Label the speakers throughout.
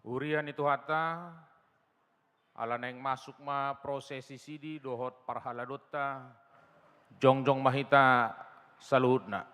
Speaker 1: Urian itu hata, ala neng masuk ma prosesi sidi dohot parhaladota, jongjong mahita saluhutna.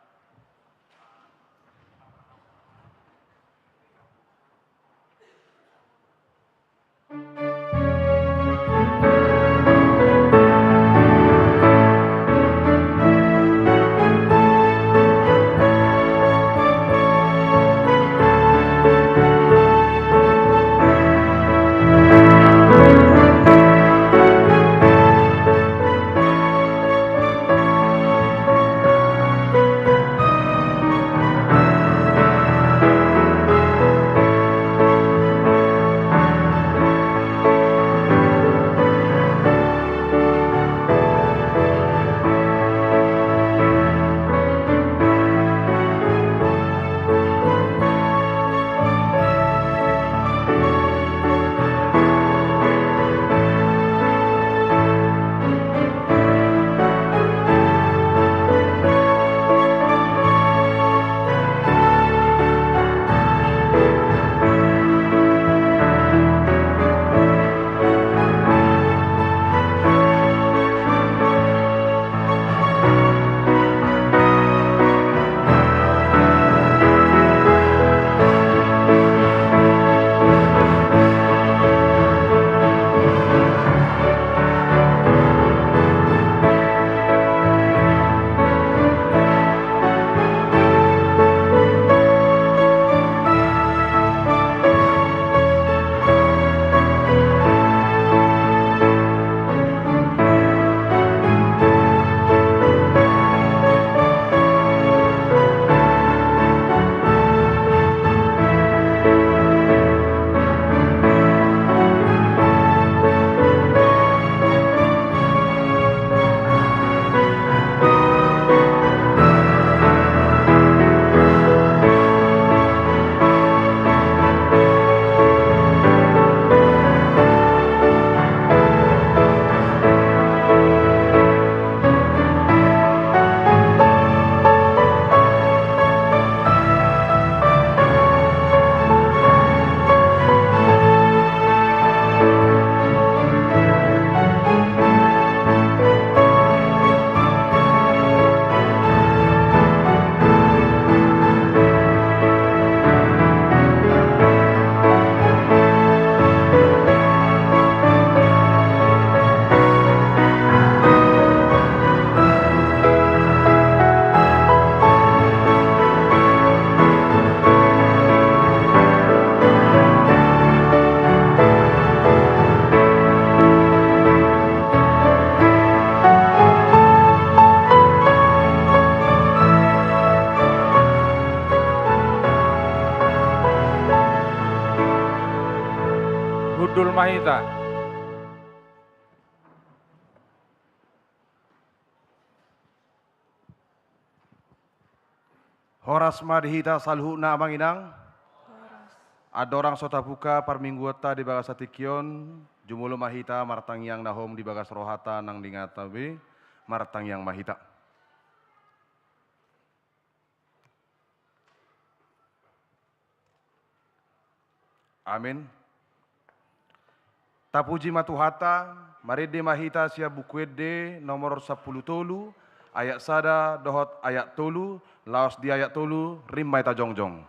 Speaker 1: Gudul Mahita.
Speaker 2: Horas madhita salhuna manginang. Adorang sota buka parmingguota di bagas atikion. Jumulu mahita martang yang nahom di bagas rohata nang dingatabe martang yang mahita. Amin. Tapuji matuhata, marede mahita sia bukuede nomor 10 tolu, ayat sada dohot ayat tolu, laos di ayat tolu, rimai ta jongjong.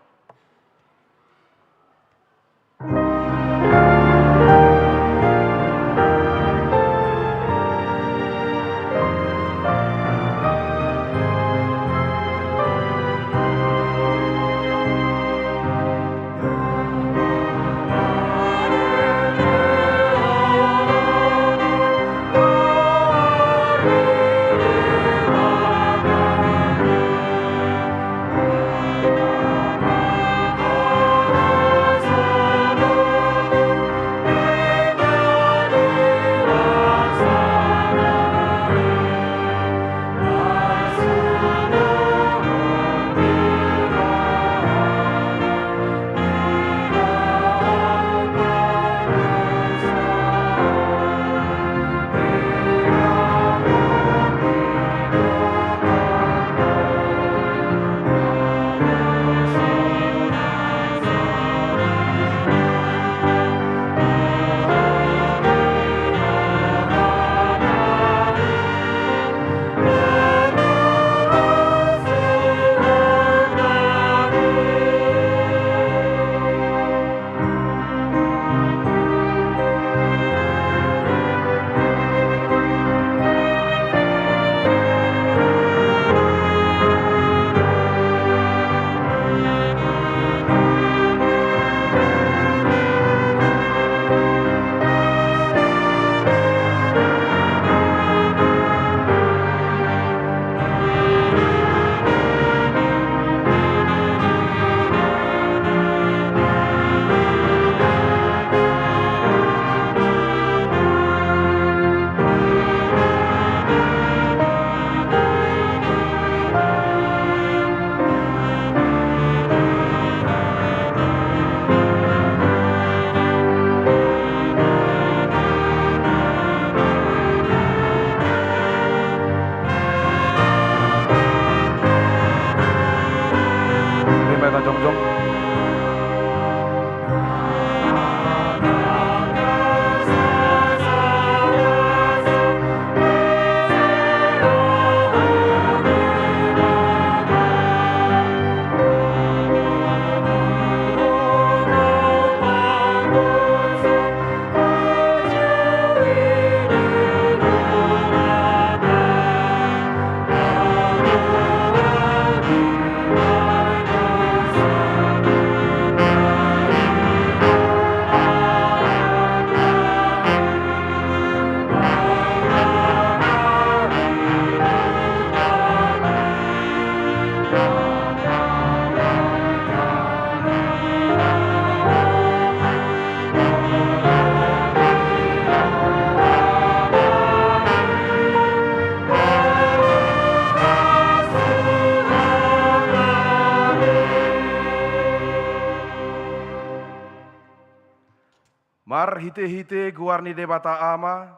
Speaker 2: marhite-hite guarni debata ama,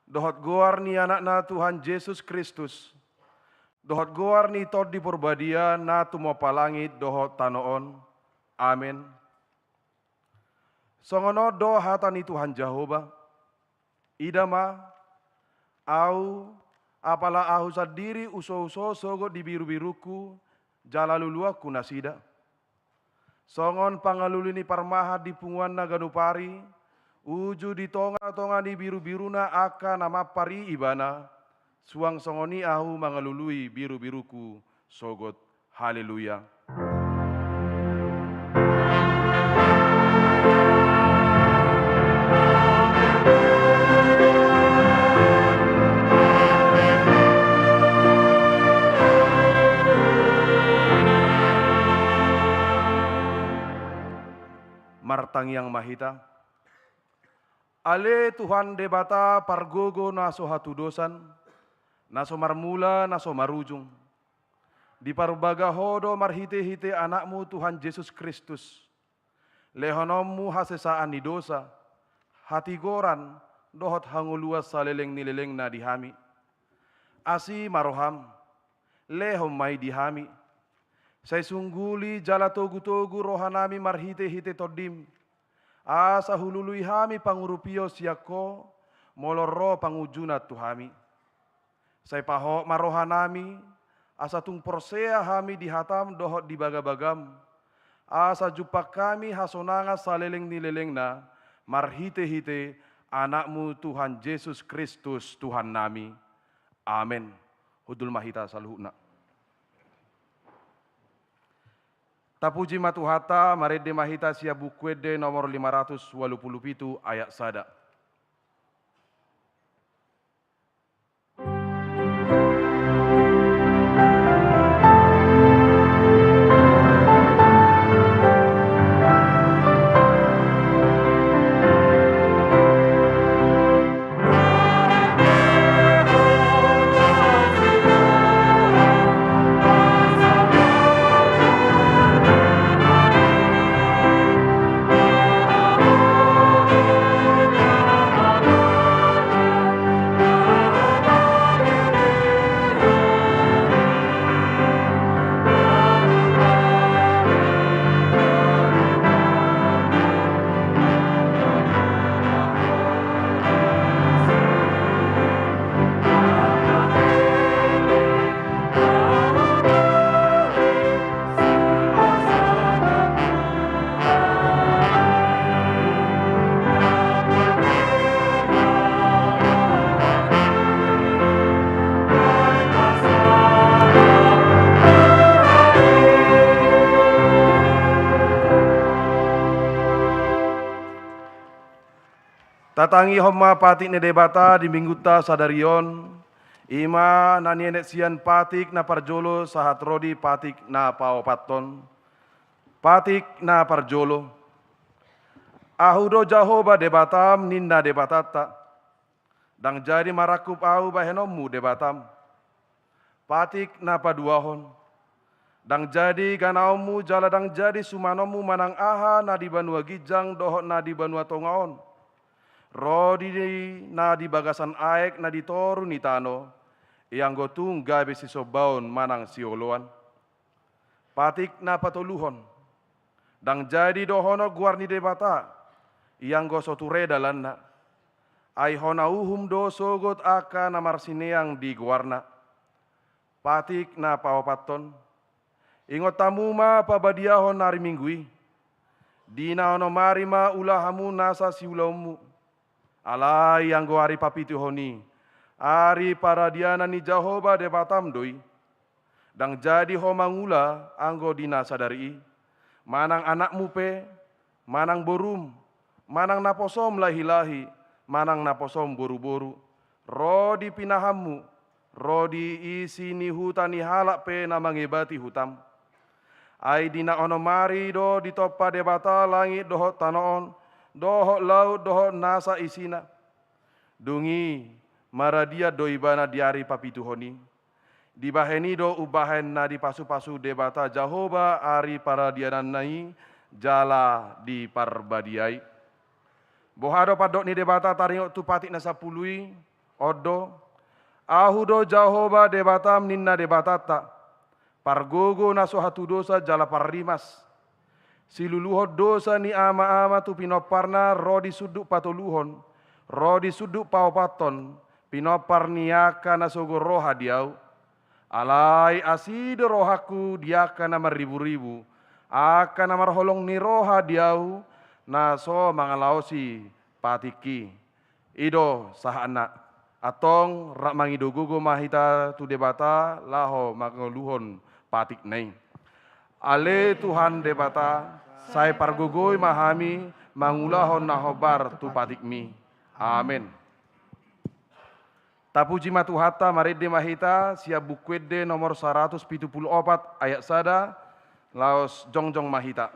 Speaker 2: dohot guarni anakna Tuhan Yesus Kristus, dohot guarni tod di purbadia na tumo palangit dohot tanoon. Amin. Songono do hatani Tuhan Jehovah, idama, au, apala ahu sadiri uso-uso sogot di biru-biruku, jalaluluaku nasida. Songon pangalulini parmaha di punguan na ganupari, uju di tonga-tonga di biru-biruna aka nama pari ibana, suang songoni ahu mangalului biru-biruku sogot. Haleluya. Martang yang mahita, ale Tuhan debata pargogo naso hatudosan, naso marmula naso marujung, di parbaga hodo marhite-hite anakmu Tuhan Yesus Kristus, lehonommu hasesaan di dosa, hati goran dohot hanguluas saleleng nileleng na dihami, asi maroham, lehom mai dihami, saya sungguli jala togu-togu rohanami marhite-hite todim. Asa hulului hami pangurupio siako moloro pangujuna tuhami. Saya paho marohanami asa tung porsea hami dihatam dohot di bagam. Asa jupak kami hasonanga saleleng nileleng na marhite-hite anakmu Tuhan Yesus Kristus Tuhan nami. Amin. Hudul mahita saluhna. Tapuji matuhata marede mahita sia bukwede nomor 587 ayat sada. Tatangi homa patik ne debata di mingguta sadarion, ima na nienet sian patik na parjolo sahat rodi patik na paopaton, patik na parjolo. Ahudo Jahoba debatam ninda debatata, dang jadi marakup au bahenomu debatam, patik na paduahon, dang jadi ganaumu jala dang jadi sumanomu manang aha na di banua gijang dohot na di banua tongaon. Rodi na di bagasan aek na di toru ni tano, yang gotung gabe si sobaon manang sioloan. Patik na patoluhon, dang jadi dohono guarni debata, yang go soture dalanna. Ai hona uhum do sogot aka na marsineang di guarna. Patik na pawapaton, ingot tamuma pabadiahon nari minggui, dina ono marima ulahamu nasa siulaumu. Alai yang go ari papituhoni, ari paradiana ni Jahoba debatam doi, dang jadi homangula anggo dina sadari, manang anakmu pe, manang borum, manang naposom lahi-lahi, manang naposom boru-boru, rodi pinahammu, rodi isi ni hutani halak pe na mangebati hutam. Ai dina ono mari do ditopa debata langit dohot tanoon, dohot laut dohot nasa isina, dungi maradia doibana diari papituhoni, dibaheni do ubahen na di pasu-pasu debata Jahoba ari paradianan nai jala di parbadiai. Bohado padok ni debata taringok tu patik na sapului, odo, ahudo Jahoba debata ninna debatata, pargogo na sohatu dosa jala parrimas, siluluhod dosa ni ama-ama tu pinoparna rodi suduk patoluhon, rodi suduk paupaton, pinopar niaka na sogo roha diau, alai aside rohaku diaka na maribu-ribu, akan na marholong ni roha diau, na so mangalausi patiki, ido sahana. Atong rak mangidogogo mahita tu debata laho mangoluhon patik nei. Ale Tuhan debata, saya pargogoi mahami mangulahon nahobar tu patikmi. Amin. Tapuji matuhata marede mahita siap bukwede nomor 174 ayat sada laos jongjong mahita.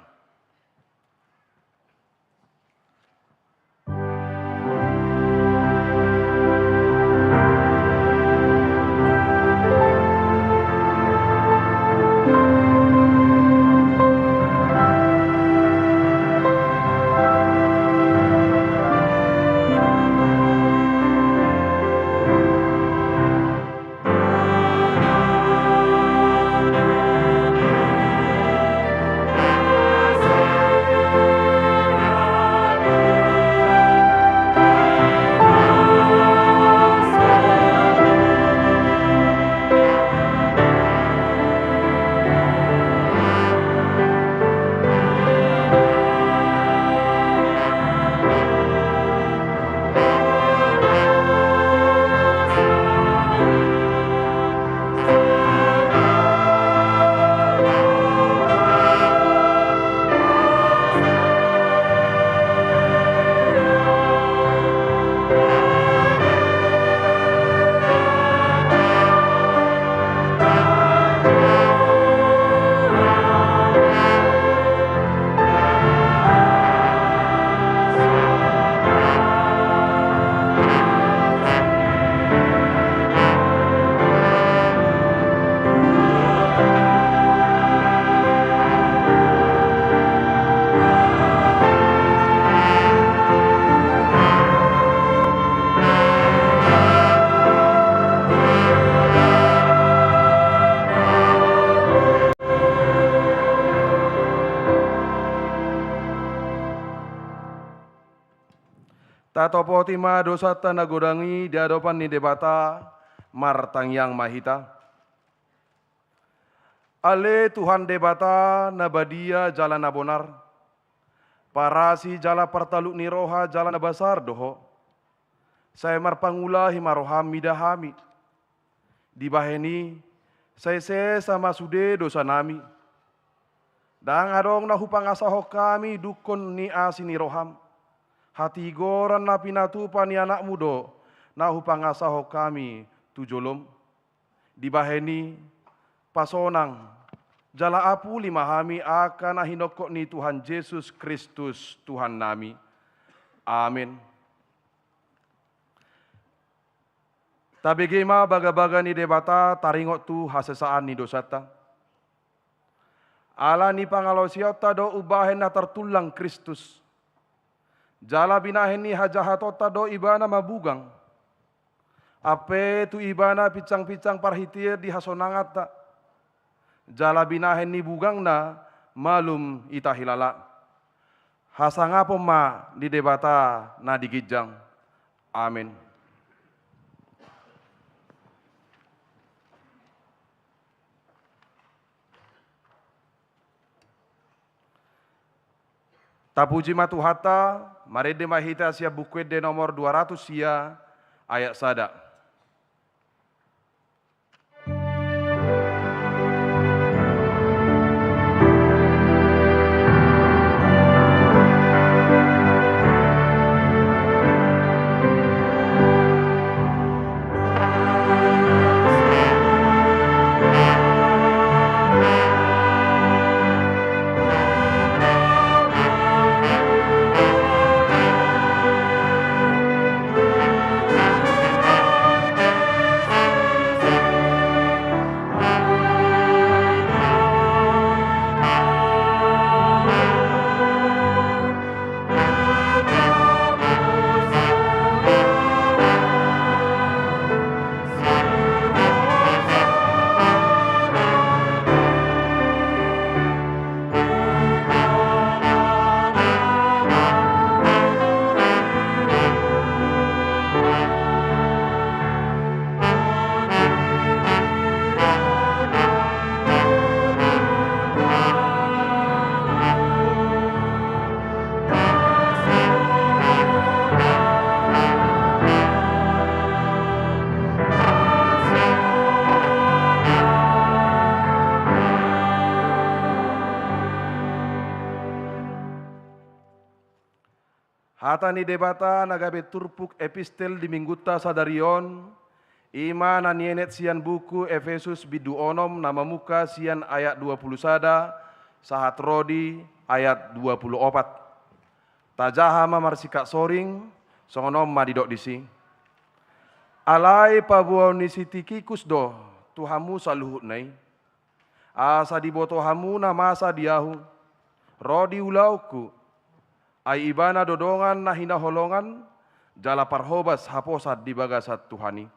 Speaker 2: Tatopo tima dosa tanagodangi di hadapan ni debata martang yang mahita. Ale Tuhan debata nabadia jalan nabonar, parasi jala partaluk ni roha jalan nabasar doho. Saya marpangula himaroham midahami. Di baheni saya sama sude dosa nami. Dang adong nahupang asaho kami dukun ni asini roham. Hati goran na pinatupan ni anak mudo, na hupangasaho kami tujolom. Di baheni, pasonang, jala apu limahami akan ahinokok ni Tuhan Yesus Kristus Tuhan nami. Amin. Tabegema baga-baga ni debata taringot tu hasesaan ni dosata. Ala ni pangalosiota do ubahen na tertulang Kristus. Jala binahen ni hajahatota do ibana mabugang. Ape tu ibana picang-picang parhitir di hasonangata. Jala binahen ni bugang na malum itahilala. Hasangapo ma di debata na digijang. Amin. Tapuji matuhata, marede mahita sia bukwede nomor 200 sia ayat sada. Hatani debata nagabe turpuk epistel di mingguta sadarion. Ima nanienet sian buku Efesus bidu onom nama muka sian ayat 20 sada. Sahat rodi ayat 24. Tajahama marsika soring songonom madidok disi. Alai pabuau nisi tikikus do tuhamu saluhut nai. Asa diboto hamu na masa diahu. Rodi ulauku. Ai ibana dodongan nahina holongan. Jala parhobas haposat di bagasat Tuhani.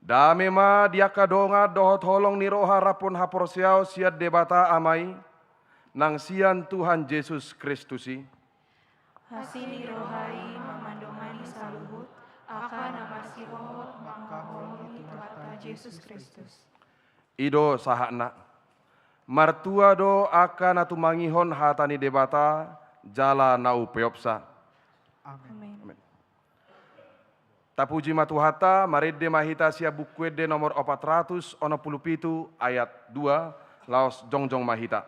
Speaker 2: Dame ma dia kadonga dohot holong ni roha rapon haporsiao siat debata amai nang sian Tuhan Yesus Kristusi.
Speaker 3: Hasini rohai memandongani saluhut akan amasirohot mangkaholongi Tuhan Yesus Kristus.
Speaker 2: Ido sahakna. Martua do akan atumangihon hatani debata jala nau peopsa.
Speaker 3: Amin.
Speaker 2: Tapuji matuhata marede mahita sia bukuede nomor 467 ayat 2 laos jongjong mahita.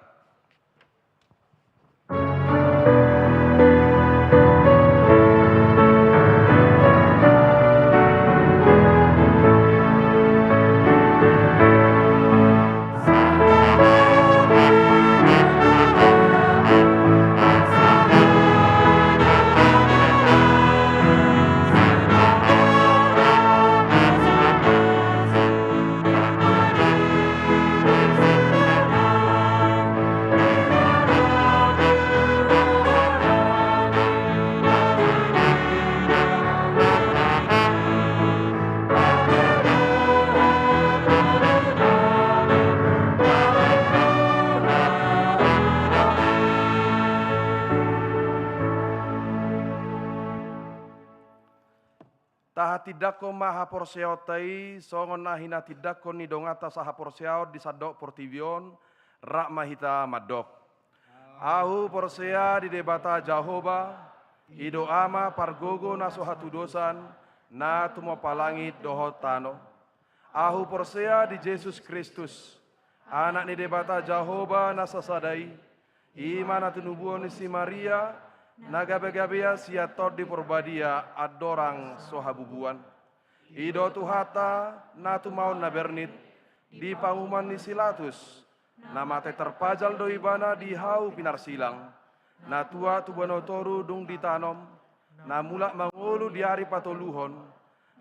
Speaker 2: Tidakko maha porseo tai songon nahina tidakko ni dongata saha porseo di sadok portivion rak mahita madok. Ahu porsea di debata Jahoba ido ama pargogo naso hatu dosan na tumo palangit dohot tano. Ahu porsea di Yesus Kristus anak ni debata Jahoba nasasadai imana tunubuon si Maria nagabe-gabea sia tod di porbadia adorang sohabubuan. Ido tuhata natu maun nabernit di panguman ni silatus. Namate terpajal doibana di hau pinar silang. Natua tubano toru dung ditanom. Namulak mangulu di hari patoluhon.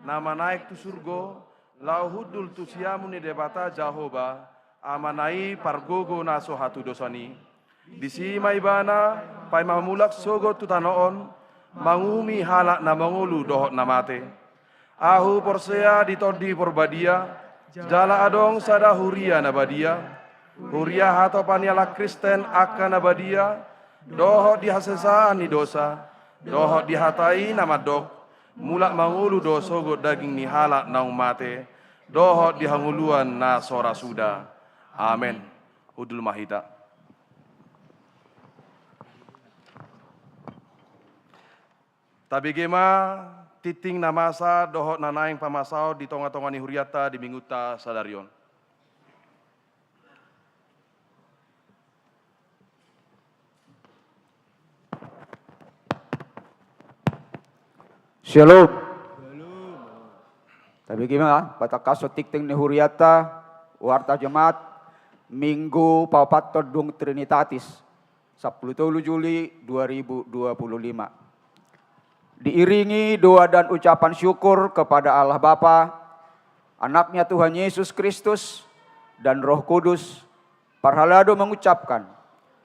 Speaker 2: Nama naik tu surgo. Lau hudul tu siamu ni debata Jahoba. Amanai pargogo naso hatu dosani. Di sima ibana pai mamulak sogo tutanoon mangumi halak na mangulu dohot namate. Ahu porsea ditodi porbadia jala adong sada huria nabadia. Huria hato paniala Kristen akan nabadia dohot dihasesaan ni dosa dohot dihatai nama dok mulak mangulu do sogo daging ni halak naung mate dohot dihanguluan na sora suda. Amen. Hudul mahita. Tabigema titing namasa dohot nanaing pamasao di tonga-tonga ni huriata di mingguta sadarion.
Speaker 4: Shalom. Tabigema patakaso titing ni huriata warta jemaat Minggu Paupator Dung Trinitatis 10 Juli 2025. Diiringi doa dan ucapan syukur kepada Allah Bapa, anaknya Tuhan Yesus Kristus, dan Roh Kudus, Parhalado mengucapkan,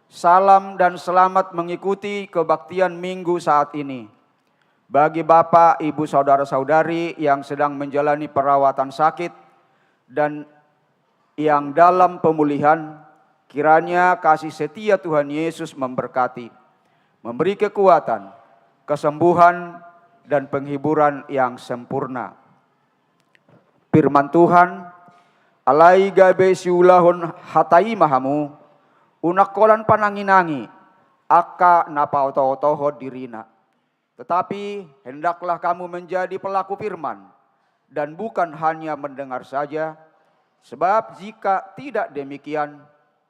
Speaker 4: salam dan selamat mengikuti kebaktian minggu saat ini. Bagi Bapak, Ibu, Saudara-saudari yang sedang menjalani perawatan sakit dan yang dalam pemulihan, kiranya kasih setia Tuhan Yesus memberkati, memberi kekuatan, kesembuhan, dan penghiburan yang sempurna. Firman Tuhan, alai gabe siulahon hatai mahamu, unakolan pananginangi, aka napau toho dirina. Tetapi hendaklah kamu menjadi pelaku firman, dan bukan hanya mendengar saja, sebab jika tidak demikian,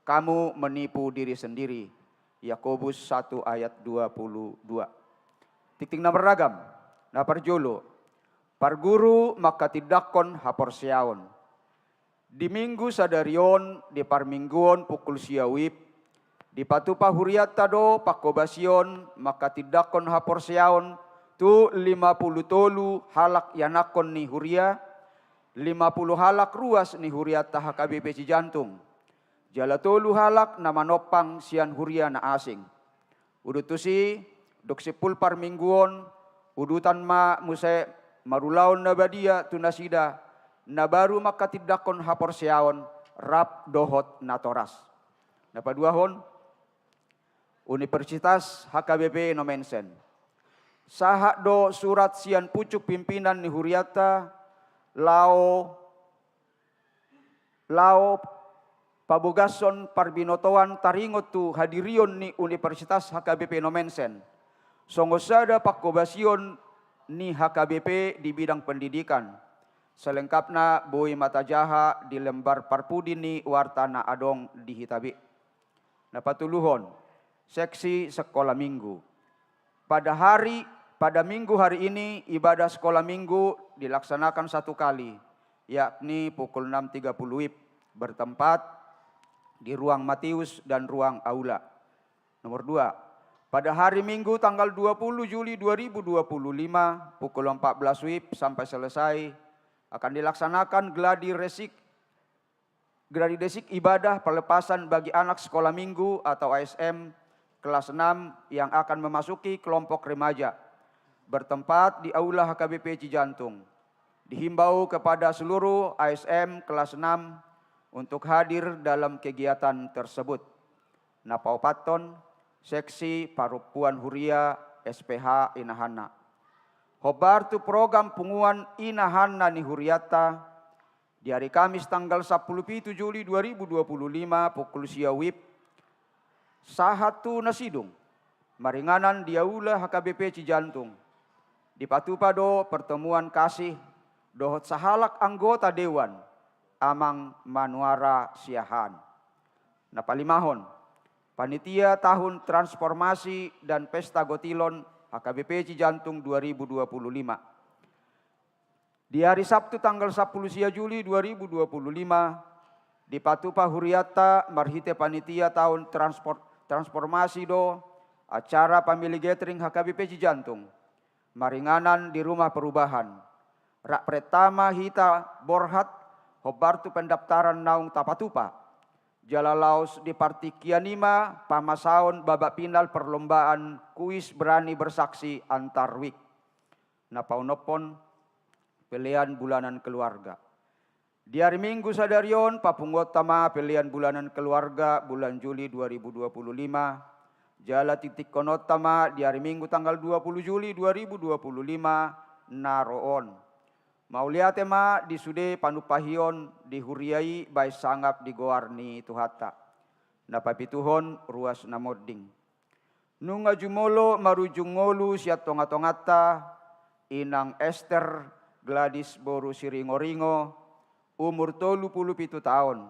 Speaker 4: kamu menipu diri sendiri. Yakobus 1 ayat 22. Titik na beragam, na parjolo, parguru maka tidakkon haporseaon. Di minggu sadarion, di parmingguon pukul siawip, di patupa huriata do pakobasion maka tidakkon haporseaon tu 50 tolu halak yanakon ni huria, 50 halak ruas ni huriata HKBP Cijantung. Jala tolu halak na manopang sian huria na asing. Udutusi dok sepul parmingguon, udutan ma muse marulaon na badia tunasida, na baru maka tidakkon haporseaon rap dohot na toras. Napaduahon, Universitas HKBP Nomensen. Sahak do surat sian pucuk pimpinan ni huriata lao pabogason parbinotoan taringot tu hadirion ni Universitas HKBP Nomensen. Songosada pakobasion ni HKBP di bidang pendidikan. Selengkapna boi matajaha di lembar parpudi ni wartana adong di hitabi. Napatuluhon, seksi sekolah minggu. Pada minggu hari ini ibadah sekolah minggu dilaksanakan satu kali, yakni pukul 6.30 WIB bertempat di ruang Matius dan ruang aula. Nomor 2, pada hari Minggu tanggal 20 Juli 2025 pukul 14 WIB sampai selesai akan dilaksanakan gladi desik ibadah pelepasan bagi anak sekolah minggu atau ASM kelas 6 yang akan memasuki kelompok remaja bertempat di Aula HKBP Cijantung. Dihimbau kepada seluruh ASM kelas 6 untuk hadir dalam kegiatan tersebut. Napaupaton, Seksi Parupuan Huria SPH Inahana. Hobar tu program punguan Inahana ni Huriata di hari Kamis tanggal 10 Juli 2025 pukul siawip sahatu nasidung maringanan di Aula HKBP Cijantung. Di Patupado pertemuan kasih dohot sahalak anggota dewan amang manuara siahan. Napalimahon, panitia tahun transformasi dan pesta gotilon HKBP Cijantung 2025. Di hari Sabtu tanggal 10 Juli 2025 di Patupa Huriata marhite panitia tahun transformasi do acara pamili gathering HKBP Cijantung maringanan di rumah perubahan. Rak pertama hita borhat hobartu pendaftaran naung tapatupa. Jalalaus di partikianima pamasaon babak final perlombaan kuis berani bersaksi antar week. Napaunopon pilihan bulanan keluarga. Di hari Minggu sadarion papungotama pilihan bulanan keluarga bulan Juli 2025. Jala titik konotama di hari Minggu tanggal 20 Juli 2025 naroon. Mauliatema di sude panupahion di huriai bai sangap di goarni tuhata. Napapituhon ruas namoding. Nunga jumolo marujungolu siat tonga-tongata inang Esther Gladys Boru Siringoringo umur 37 tahun.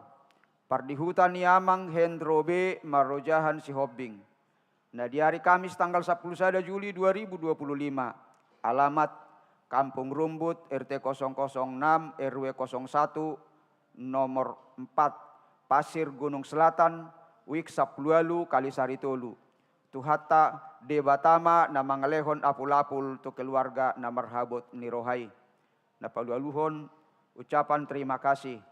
Speaker 4: Pardihutan ni amang Hendrobe marojahan si Hobbing. Nah di hari Kamis tanggal 10 Juli 2025 alamat Kampung Rumbut RT 006 RW 01 nomor 4 Pasir Gunung Selatan Wik Saplualu Kalisari Tolu. Tuhata debatama na mangalehon apul-apul tu keluarga na marhabot ni Rohai. Napalualuhon ucapan terima kasih.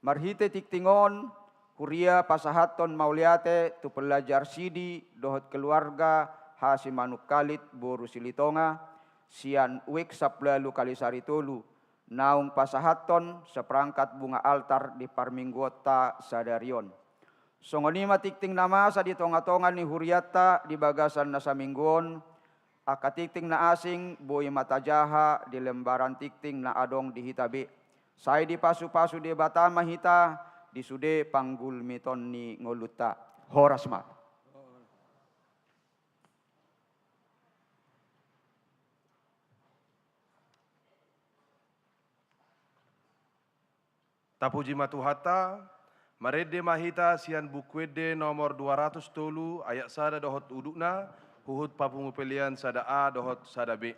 Speaker 4: Marhite tiktingon Huria pasahaton mauliate tu pelajar sidi dohot keluarga Hasimanuk Kalit Boru Silitonga sian Wik Saplalu Kalisari Tolu naung pasahaton seperangkat bunga altar di Parminggota Sadarion. Songonima tikting nama sa di tonga-tonga ni Huriata di bagasan na saminggon akatikting na asing boy matajaha di lembaran tikting na adong di hitabi. Say di pasu-pasu di batama hita di sude panggul miton ni ngoluta. Horasma.
Speaker 2: Tapuji matuhata, marede mahita sian bukwede nomor 200 tolu ayat sada dohot udukna, huhut papungu pelian sada A dohot sada B.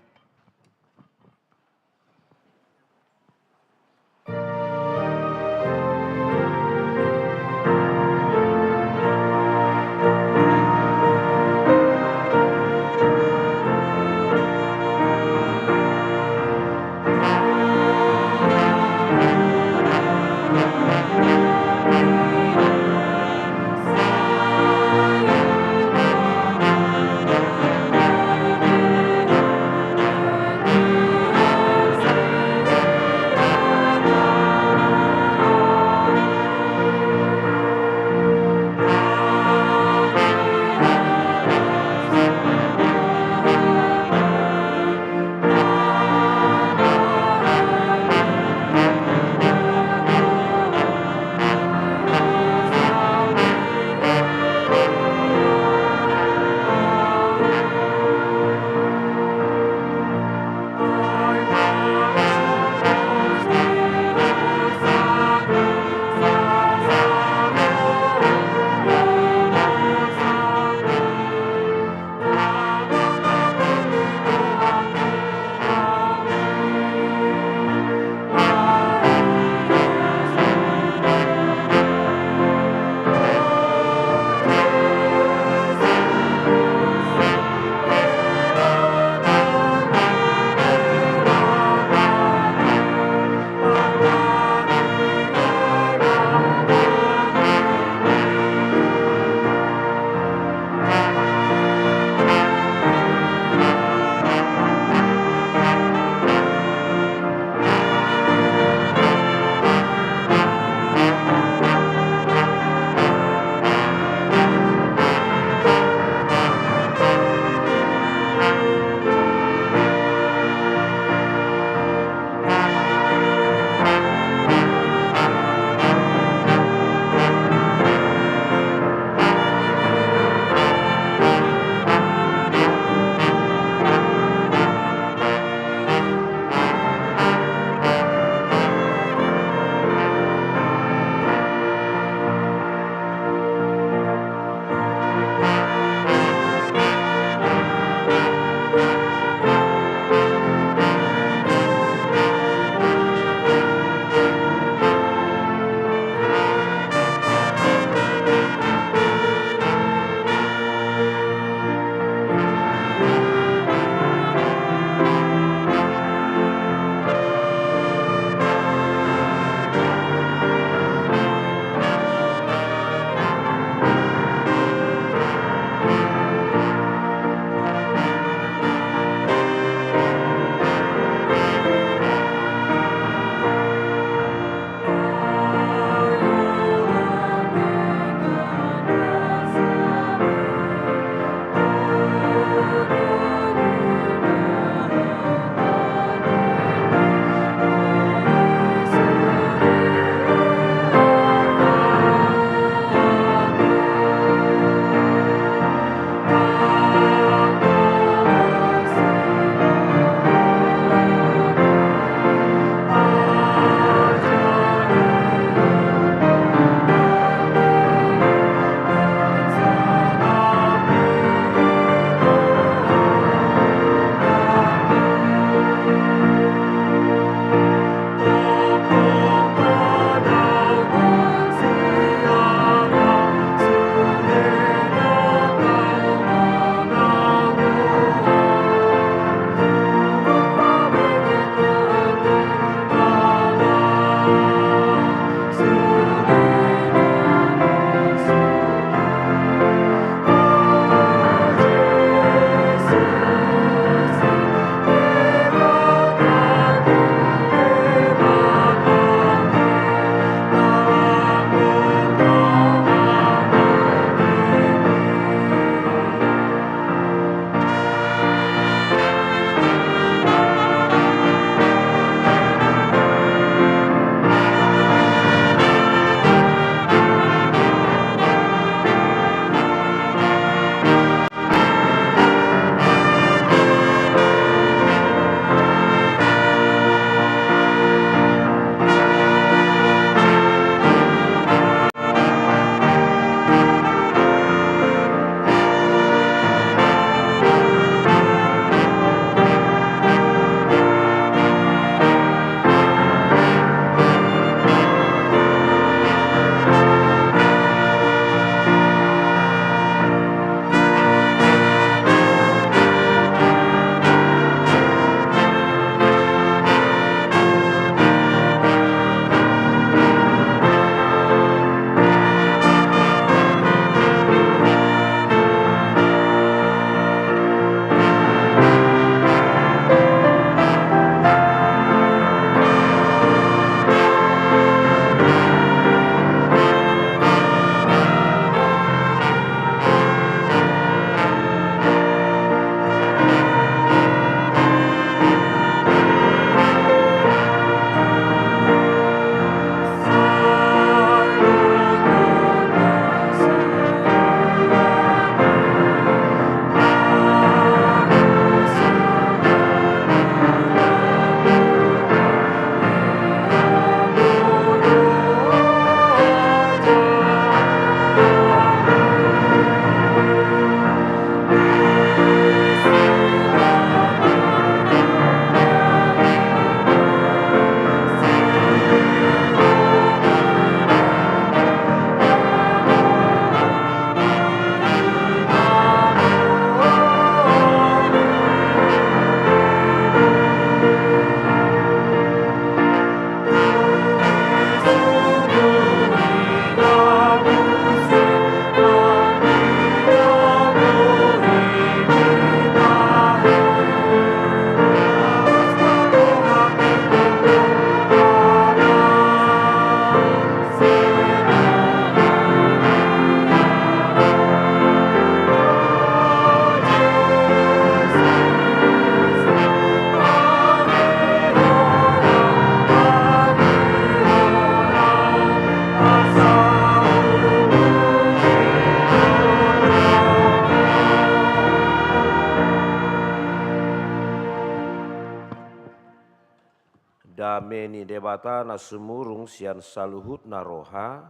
Speaker 5: meni debata na sumurung sian saluhut na roha,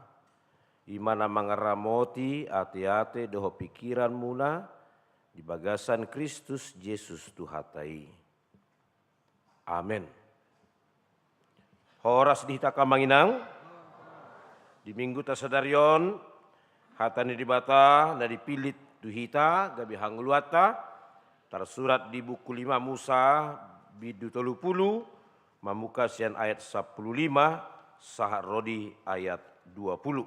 Speaker 5: imana mangaramoti ate-ate doho pikiran muna, di bagasan Kristus Yesus Tuhatai. Amin. Horas dihita kamanginang, di minggu tasadarion, hatani dibata na dipilit duhita gabi hangluata, tersurat di buku 5 Musa bidu 30, mamuka sian ayat 15, sahar rodi ayat 20.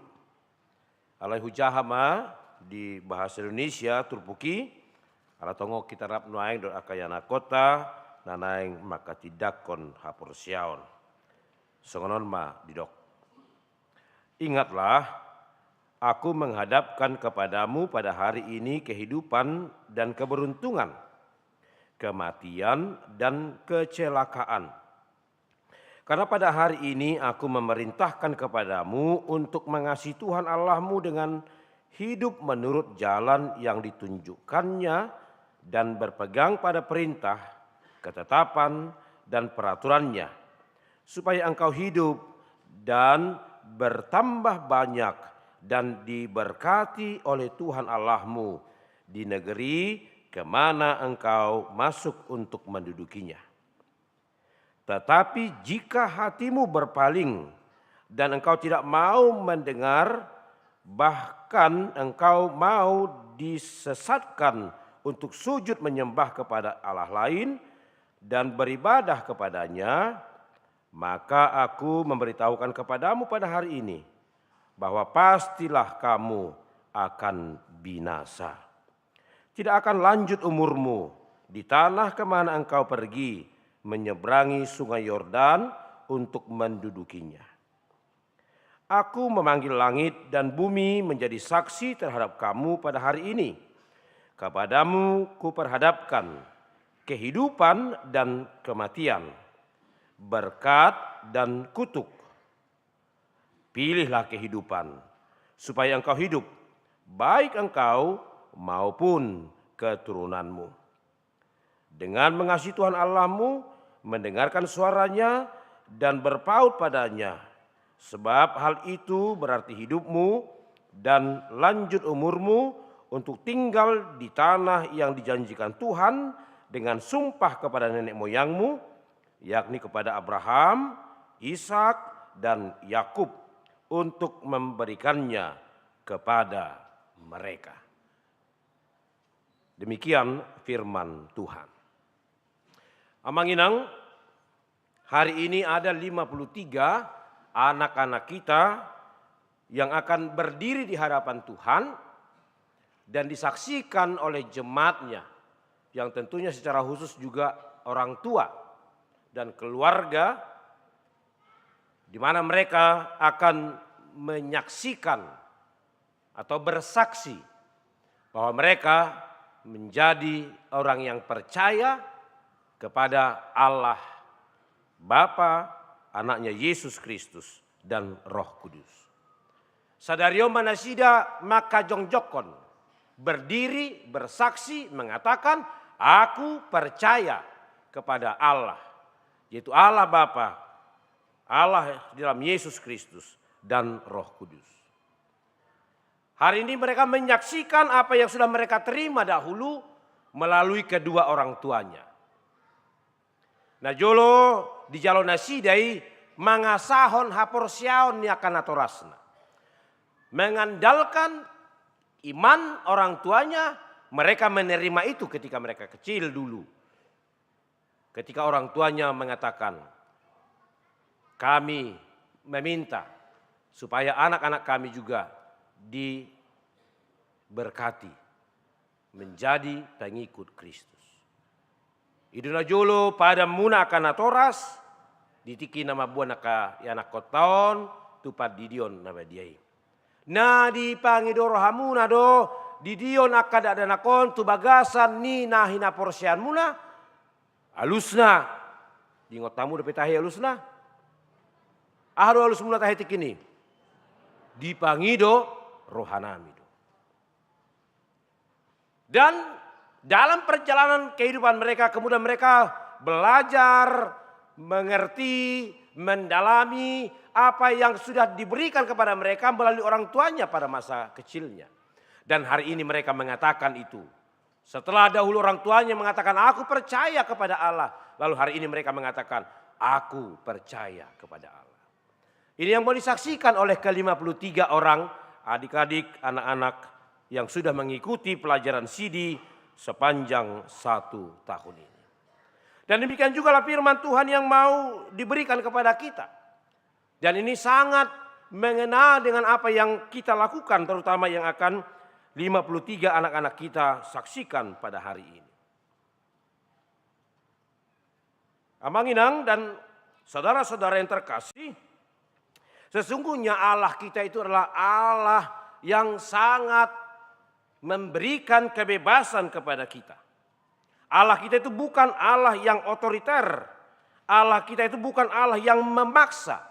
Speaker 5: Alai hujahama di bahasa Indonesia turpuki, ala tongo kita rap nuaing do akayana kota, nanaing maka tidakon hapor siaon. Songonon ma didok. Ingatlah, aku menghadapkan kepadamu pada hari ini kehidupan dan keberuntungan, kematian dan kecelakaan. Karena pada hari ini aku memerintahkan kepadamu untuk mengasihi Tuhan Allahmu dengan hidup menurut jalan yang ditunjukkannya dan berpegang pada perintah, ketetapan, dan peraturannya, supaya engkau hidup dan bertambah banyak dan diberkati oleh Tuhan Allahmu di negeri kemana engkau masuk untuk mendudukinya. Tetapi jika hatimu berpaling dan engkau tidak mau mendengar, bahkan engkau mau disesatkan untuk sujud menyembah kepada Allah lain dan beribadah kepadanya, maka aku memberitahukan kepadamu pada hari ini bahwa pastilah kamu akan binasa. Tidak akan lanjut umurmu di tanah kemana engkau pergi menyeberangi sungai Yordan untuk mendudukinya. Aku memanggil langit dan bumi menjadi saksi terhadap kamu pada hari ini. Kepadamu kuperhadapkan kehidupan dan kematian, berkat dan kutuk. Pilihlah kehidupan, supaya engkau hidup, baik engkau maupun keturunanmu. Dengan mengasihi Tuhan Allahmu, mendengarkan suaranya dan berpaut padanya, sebab hal itu berarti hidupmu dan lanjut umurmu untuk tinggal di tanah yang dijanjikan Tuhan dengan sumpah kepada nenek moyangmu, yakni kepada Abraham, Ishak, dan Yakub, untuk memberikannya kepada mereka. Demikian firman Tuhan. Amanginang, hari ini ada 53 anak-anak kita yang akan berdiri di hadapan Tuhan dan disaksikan oleh jemaatnya, yang tentunya secara khusus juga orang tua dan keluarga, di mana mereka akan menyaksikan atau bersaksi bahwa mereka menjadi orang yang percaya kepada Allah Bapa, anaknya Yesus Kristus, dan Roh Kudus. Sadario manasida maka jongjokon, berdiri bersaksi mengatakan, aku percaya kepada Allah, yaitu Allah Bapa, Allah di dalam Yesus Kristus, dan Roh Kudus. Hari ini mereka menyaksikan apa yang sudah mereka terima dahulu melalui kedua orang tuanya. Nah jolo di jalon nasidai mangasahon hapor siaon ni akan atorasna. Mengandalkan iman orang tuanya, mereka menerima itu ketika mereka kecil dulu. Ketika orang tuanya mengatakan, kami meminta supaya anak-anak kami juga diberkati menjadi pengikut Kristus. Iduna jolo pada muna akan atoras, ditiki nama buah naka yanak kotaon, tupad didion nama diai. Na di pangidoro hamuna do, didion akad ada nakon, tu bagasan ni nahina porsian muna, alusna, di ngotamu dapat tahi alusna, ahru alus muna tahi tikini, di pangido rohanami do. Dan dalam perjalanan kehidupan mereka, kemudian mereka belajar, mengerti, mendalami apa yang sudah diberikan kepada mereka melalui orang tuanya pada masa kecilnya. Dan hari ini mereka mengatakan itu. Setelah dahulu orang tuanya mengatakan, aku percaya kepada Allah. Lalu hari ini mereka mengatakan, aku percaya kepada Allah. Ini yang mau disaksikan oleh ke-53 orang adik-adik, anak-anak yang sudah mengikuti pelajaran CD sepanjang 1 tahun ini. Dan demikian juga lah firman Tuhan yang mau diberikan kepada kita. Dan ini sangat mengena dengan apa yang kita lakukan, terutama yang akan 53 anak-anak kita saksikan pada hari ini. Abang Inang dan saudara-saudara yang terkasih, sesungguhnya Allah kita itu adalah Allah yang sangat memberikan kebebasan kepada kita. Allah kita itu bukan Allah yang otoriter. Allah kita itu bukan Allah yang memaksa.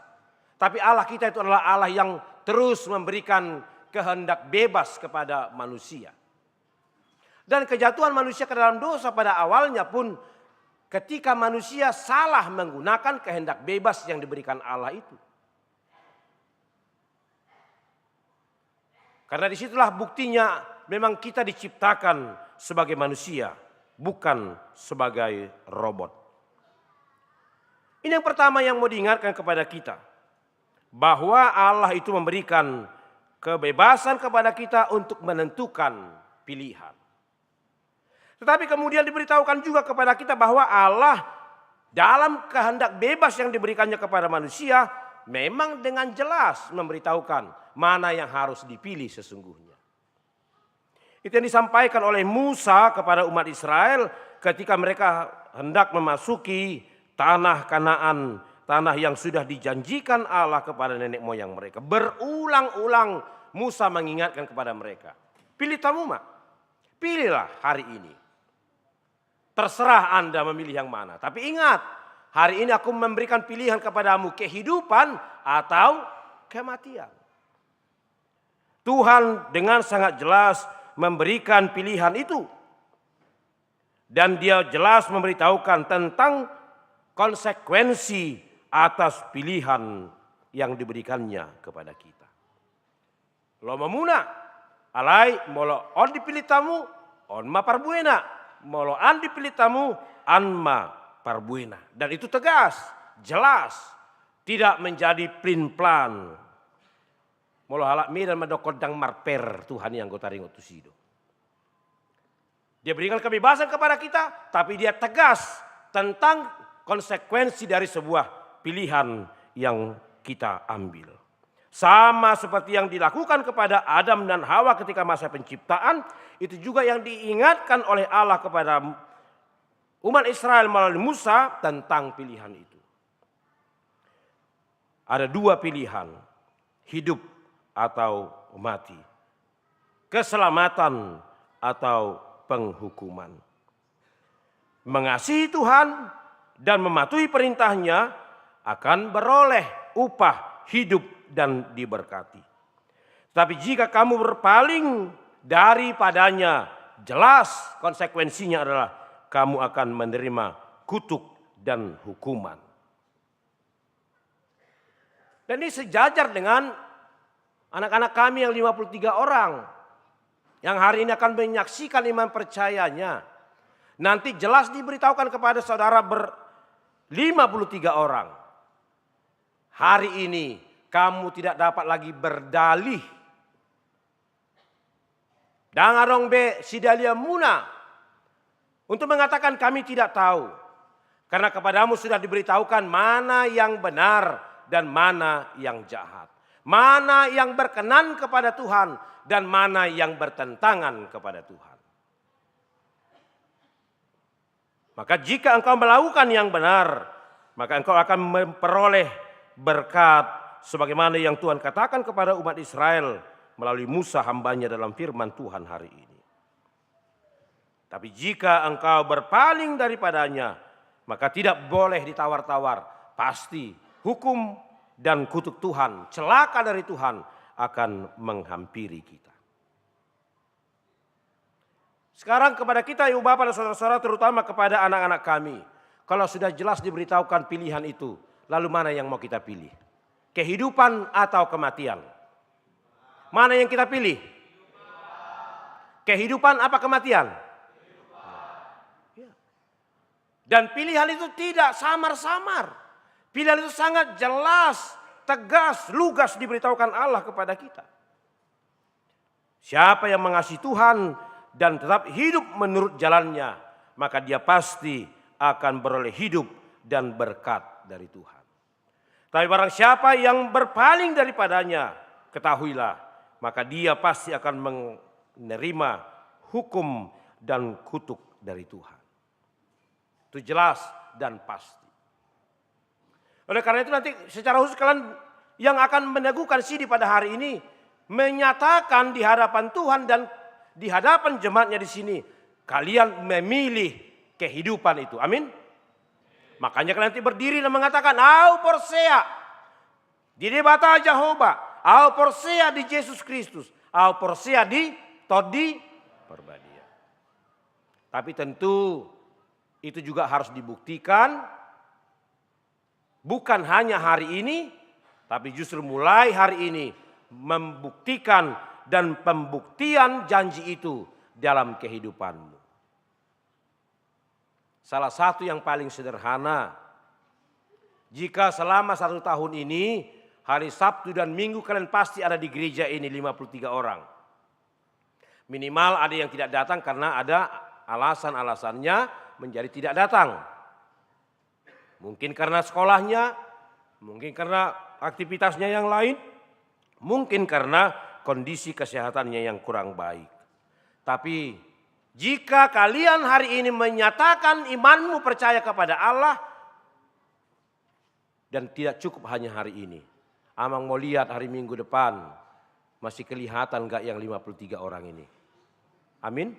Speaker 5: Tapi Allah kita itu adalah Allah yang terus memberikan kehendak bebas kepada manusia. Dan kejatuhan manusia ke dalam dosa pada awalnya pun ketika manusia salah menggunakan kehendak bebas yang diberikan Allah itu. Karena disitulah buktinya memang kita diciptakan sebagai manusia, bukan sebagai robot. Ini yang pertama yang mau diingatkan kepada kita. Bahwa Allah itu memberikan kebebasan kepada kita untuk menentukan pilihan. Tetapi kemudian diberitahukan juga kepada kita bahwa Allah dalam kehendak bebas yang diberikannya kepada manusia memang dengan jelas memberitahukan mana yang harus dipilih sesungguhnya. Itu yang disampaikan oleh Musa kepada umat Israel ketika mereka hendak memasuki tanah Kanaan, tanah yang sudah dijanjikan Allah kepada nenek moyang mereka. Berulang-ulang Musa mengingatkan kepada mereka. Pilih Tamuma, pilihlah hari ini. Terserah Anda memilih yang mana. Tapi ingat, hari ini aku memberikan pilihan kepadamu kehidupan atau kematian. Tuhan dengan sangat jelas memberikan pilihan itu. Dan dia jelas memberitahukan tentang konsekuensi atas pilihan yang diberikannya kepada kita. Lo memuna, alai molo on dipilih tamu, on ma parbuena, molo an dipilih tamu, an ma parbuena. Dan itu tegas, jelas, tidak menjadi plin-plan. Molo halak mi dan madokodang marper Tuhan yang gotaring utusido. Dia berikan kebebasan kepada kita, tapi dia tegas tentang konsekuensi dari sebuah pilihan yang kita ambil. Sama seperti yang dilakukan kepada Adam dan Hawa ketika masa penciptaan, itu juga yang diingatkan oleh Allah kepada umat Israel melalui Musa tentang pilihan itu. Ada dua pilihan, hidup atau mati, keselamatan atau penghukuman. Mengasihi Tuhan dan mematuhi perintahnya akan beroleh upah hidup dan diberkati. Tapi jika kamu berpaling daripadanya, jelas konsekuensinya adalah kamu akan menerima kutuk dan hukuman. Dan ini sejajar dengan anak-anak kami yang 53 orang yang hari ini akan menyaksikan iman percayanya. Nanti jelas diberitahukan kepada saudara 53 orang. Hari ini kamu tidak dapat lagi berdalih. Dangarong be sidalia muna. Untuk mengatakan kami tidak tahu. Karena kepadamu sudah diberitahukan mana yang benar dan mana yang jahat. Mana yang berkenan kepada Tuhan dan mana yang bertentangan kepada Tuhan. Maka jika engkau melakukan yang benar, maka engkau akan memperoleh berkat sebagaimana yang Tuhan katakan kepada umat Israel melalui Musa hambanya dalam firman Tuhan hari ini. Tapi jika engkau berpaling daripadanya, maka tidak boleh ditawar-tawar. Pasti hukum dan kutuk Tuhan, celaka dari Tuhan akan menghampiri kita. Sekarang kepada kita ibu bapak dan saudara-saudara, terutama kepada anak-anak kami. Kalau sudah jelas diberitahukan pilihan itu, Lalu mana yang mau kita pilih? Kehidupan atau kematian? Mana yang kita pilih? Kehidupan apa kematian? Dan pilihan itu tidak samar-samar. Pilihan itu sangat jelas, tegas, lugas diberitahukan Allah kepada kita. Siapa yang mengasihi Tuhan dan tetap hidup menurut jalannya, maka dia pasti akan beroleh hidup dan berkat dari Tuhan. Tapi barang siapa yang berpaling daripadanya, ketahuilah, maka dia pasti akan menerima hukum dan kutuk dari Tuhan. Itu jelas dan pasti. Oleh karena itu nanti secara khusus kalian yang akan meneguhkan sidi pada hari ini menyatakan di hadapan Tuhan dan di hadapan jemaatnya di sini, kalian memilih kehidupan itu. Amin. Makanya kalian nanti berdiri dan mengatakan, "Au porsia di debata Jehovah, au porsia di Yesus Kristus, au porsia di Todi Perbadia." Tapi tentu itu juga harus dibuktikan bukan hanya hari ini, tapi justru mulai hari ini membuktikan dan pembuktian janji itu dalam kehidupanmu. Salah satu yang paling sederhana, jika selama 1 tahun ini hari Sabtu dan Minggu kalian pasti ada di gereja ini 53 orang. Minimal ada yang tidak datang karena ada alasan-alasannya menjadi tidak datang. Mungkin karena sekolahnya, mungkin karena aktivitasnya yang lain, mungkin karena kondisi kesehatannya yang kurang baik. Tapi jika kalian hari ini menyatakan imanmu percaya kepada Allah dan tidak cukup hanya hari ini. Amang mau lihat hari Minggu depan masih kelihatan enggak yang 53 orang ini. Amin.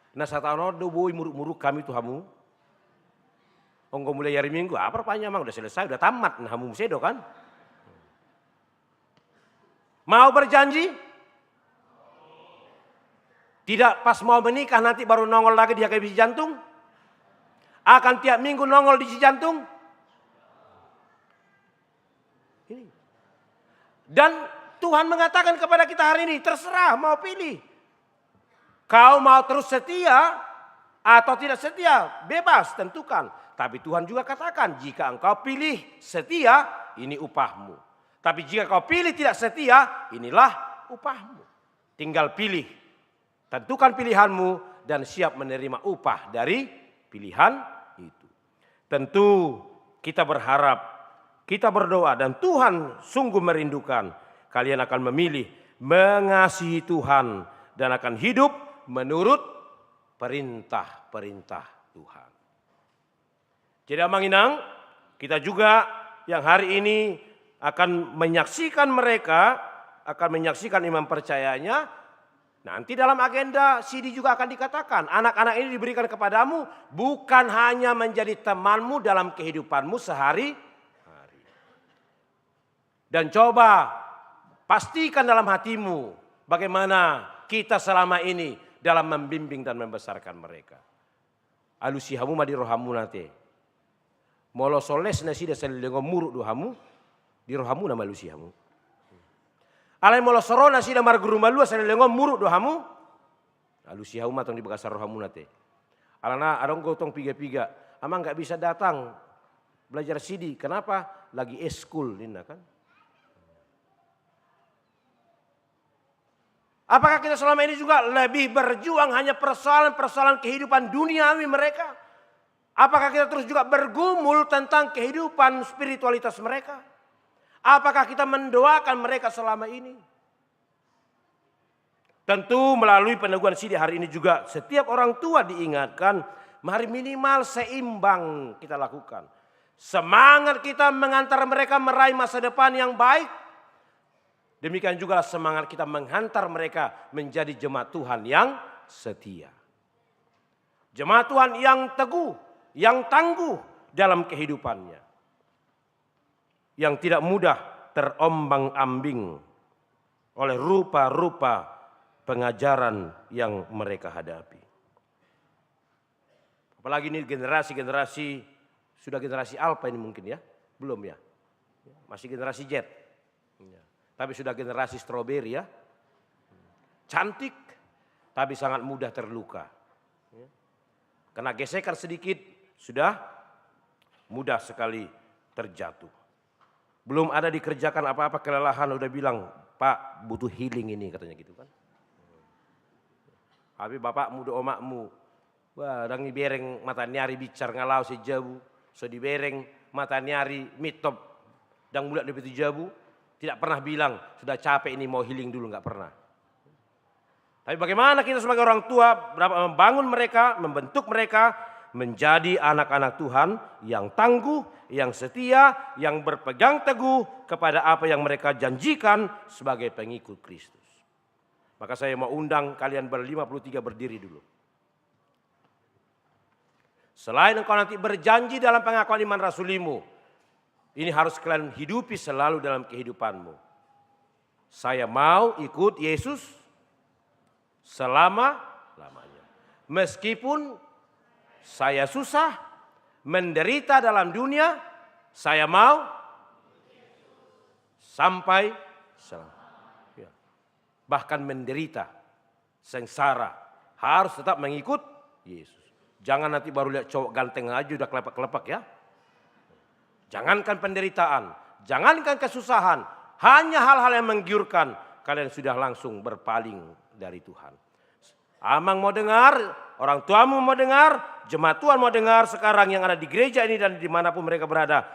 Speaker 5: Nah satano do boy muruk-muruk kami tuh hamu. Onggo mulai hari Minggu, apa rupanya mang udah selesai, udah tamat nah hamu sedo kan. Mau berjanji? Tidak pas mau menikah nanti baru nongol lagi di HKBC jantung? Akan tiap minggu nongol di jantung? Ini. Dan Tuhan mengatakan kepada kita hari ini, terserah mau pilih. Kau mau terus setia atau tidak setia, bebas tentukan. Tapi Tuhan juga katakan, jika engkau pilih setia, ini upahmu. Tapi jika kau pilih tidak setia, inilah upahmu. Tinggal pilih. Tentukan pilihanmu dan siap menerima upah dari pilihan itu. Tentu kita berharap, kita berdoa dan Tuhan sungguh merindukan kalian akan memilih mengasihi Tuhan dan akan hidup menurut perintah-perintah Tuhan. Jadi Amanginang, kita juga yang hari ini akan menyaksikan mereka, akan menyaksikan iman percayanya. Nanti dalam agenda CD juga akan dikatakan, anak-anak ini diberikan kepadamu bukan hanya menjadi temanmu dalam kehidupanmu sehari-hari. Dan coba pastikan dalam hatimu bagaimana kita selama ini dalam membimbing dan membesarkan mereka. Alusihamu madi rohamu nate. Molo soles nasi da selilengo muruk dohamu, di rohamu nama alusihamu. Alai molo soro nasi da marguru malua selilengo muruk dohamu, alusihamu matong di bekasar rohamu nate. Alana adong gotong piga-piga, amang gak bisa datang belajar sidi, kenapa? Lagi eskul Lina kan. Apakah kita selama ini juga lebih berjuang hanya persoalan-persoalan kehidupan duniawi mereka? Apakah kita terus juga bergumul tentang kehidupan spiritualitas mereka? Apakah kita mendoakan mereka selama ini? Tentu melalui peneguhan sidi hari ini juga setiap orang tua diingatkan, mari minimal seimbang kita lakukan. Semangat kita mengantar mereka meraih masa depan yang baik. Demikian juga semangat kita menghantar mereka menjadi jemaat Tuhan yang setia. Jemaat Tuhan yang teguh, yang tangguh dalam kehidupannya. Yang tidak mudah terombang-ambing oleh rupa-rupa pengajaran yang mereka hadapi. Apalagi ini generasi-generasi Sudah generasi Alpha ini mungkin ya? Belum ya? Masih generasi Z. Ya. Tapi sudah generasi strawberry ya. Cantik, tapi sangat mudah terluka. Ya. Kena gesekan sedikit, sudah mudah sekali terjatuh. Belum ada dikerjakan apa-apa kelelahan, udah bilang, Pak butuh healing ini katanya gitu kan. Habis bapakmu do omakmu, wah dangi bereng mata nyari bicar ngalau sejabu, so di bereng mata nyari mitop, dan bulat di jabu, tidak pernah bilang sudah capek ini mau healing dulu, nggak pernah. Tapi bagaimana kita sebagai orang tua membangun mereka, membentuk mereka menjadi anak-anak Tuhan yang tangguh, yang setia, yang berpegang teguh kepada apa yang mereka janjikan sebagai pengikut Kristus. Maka saya mau undang kalian ber-53 berdiri dulu. Selain engkau nanti berjanji dalam pengakuan iman rasulimu, ini harus kalian hidupi selalu dalam kehidupanmu. Saya mau ikut Yesus selama-lamanya. Meskipun saya susah, menderita dalam dunia, saya mau sampai selama. Bahkan menderita, sengsara, harus tetap mengikut Yesus. Jangan nanti baru lihat cowok ganteng aja udah kelepak-kelepak ya. Jangankan penderitaan, jangankan kesusahan, hanya hal-hal yang menggiurkan, kalian sudah langsung berpaling dari Tuhan. Amang mau dengar, orang tuamu mau dengar, jemaat Tuhan mau dengar sekarang yang ada di gereja ini dan dimanapun mereka berada.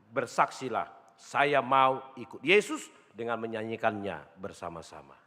Speaker 5: Bersaksilah, saya mau ikut Yesus dengan menyanyikannya bersama-sama.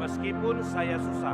Speaker 5: Meskipun saya susah,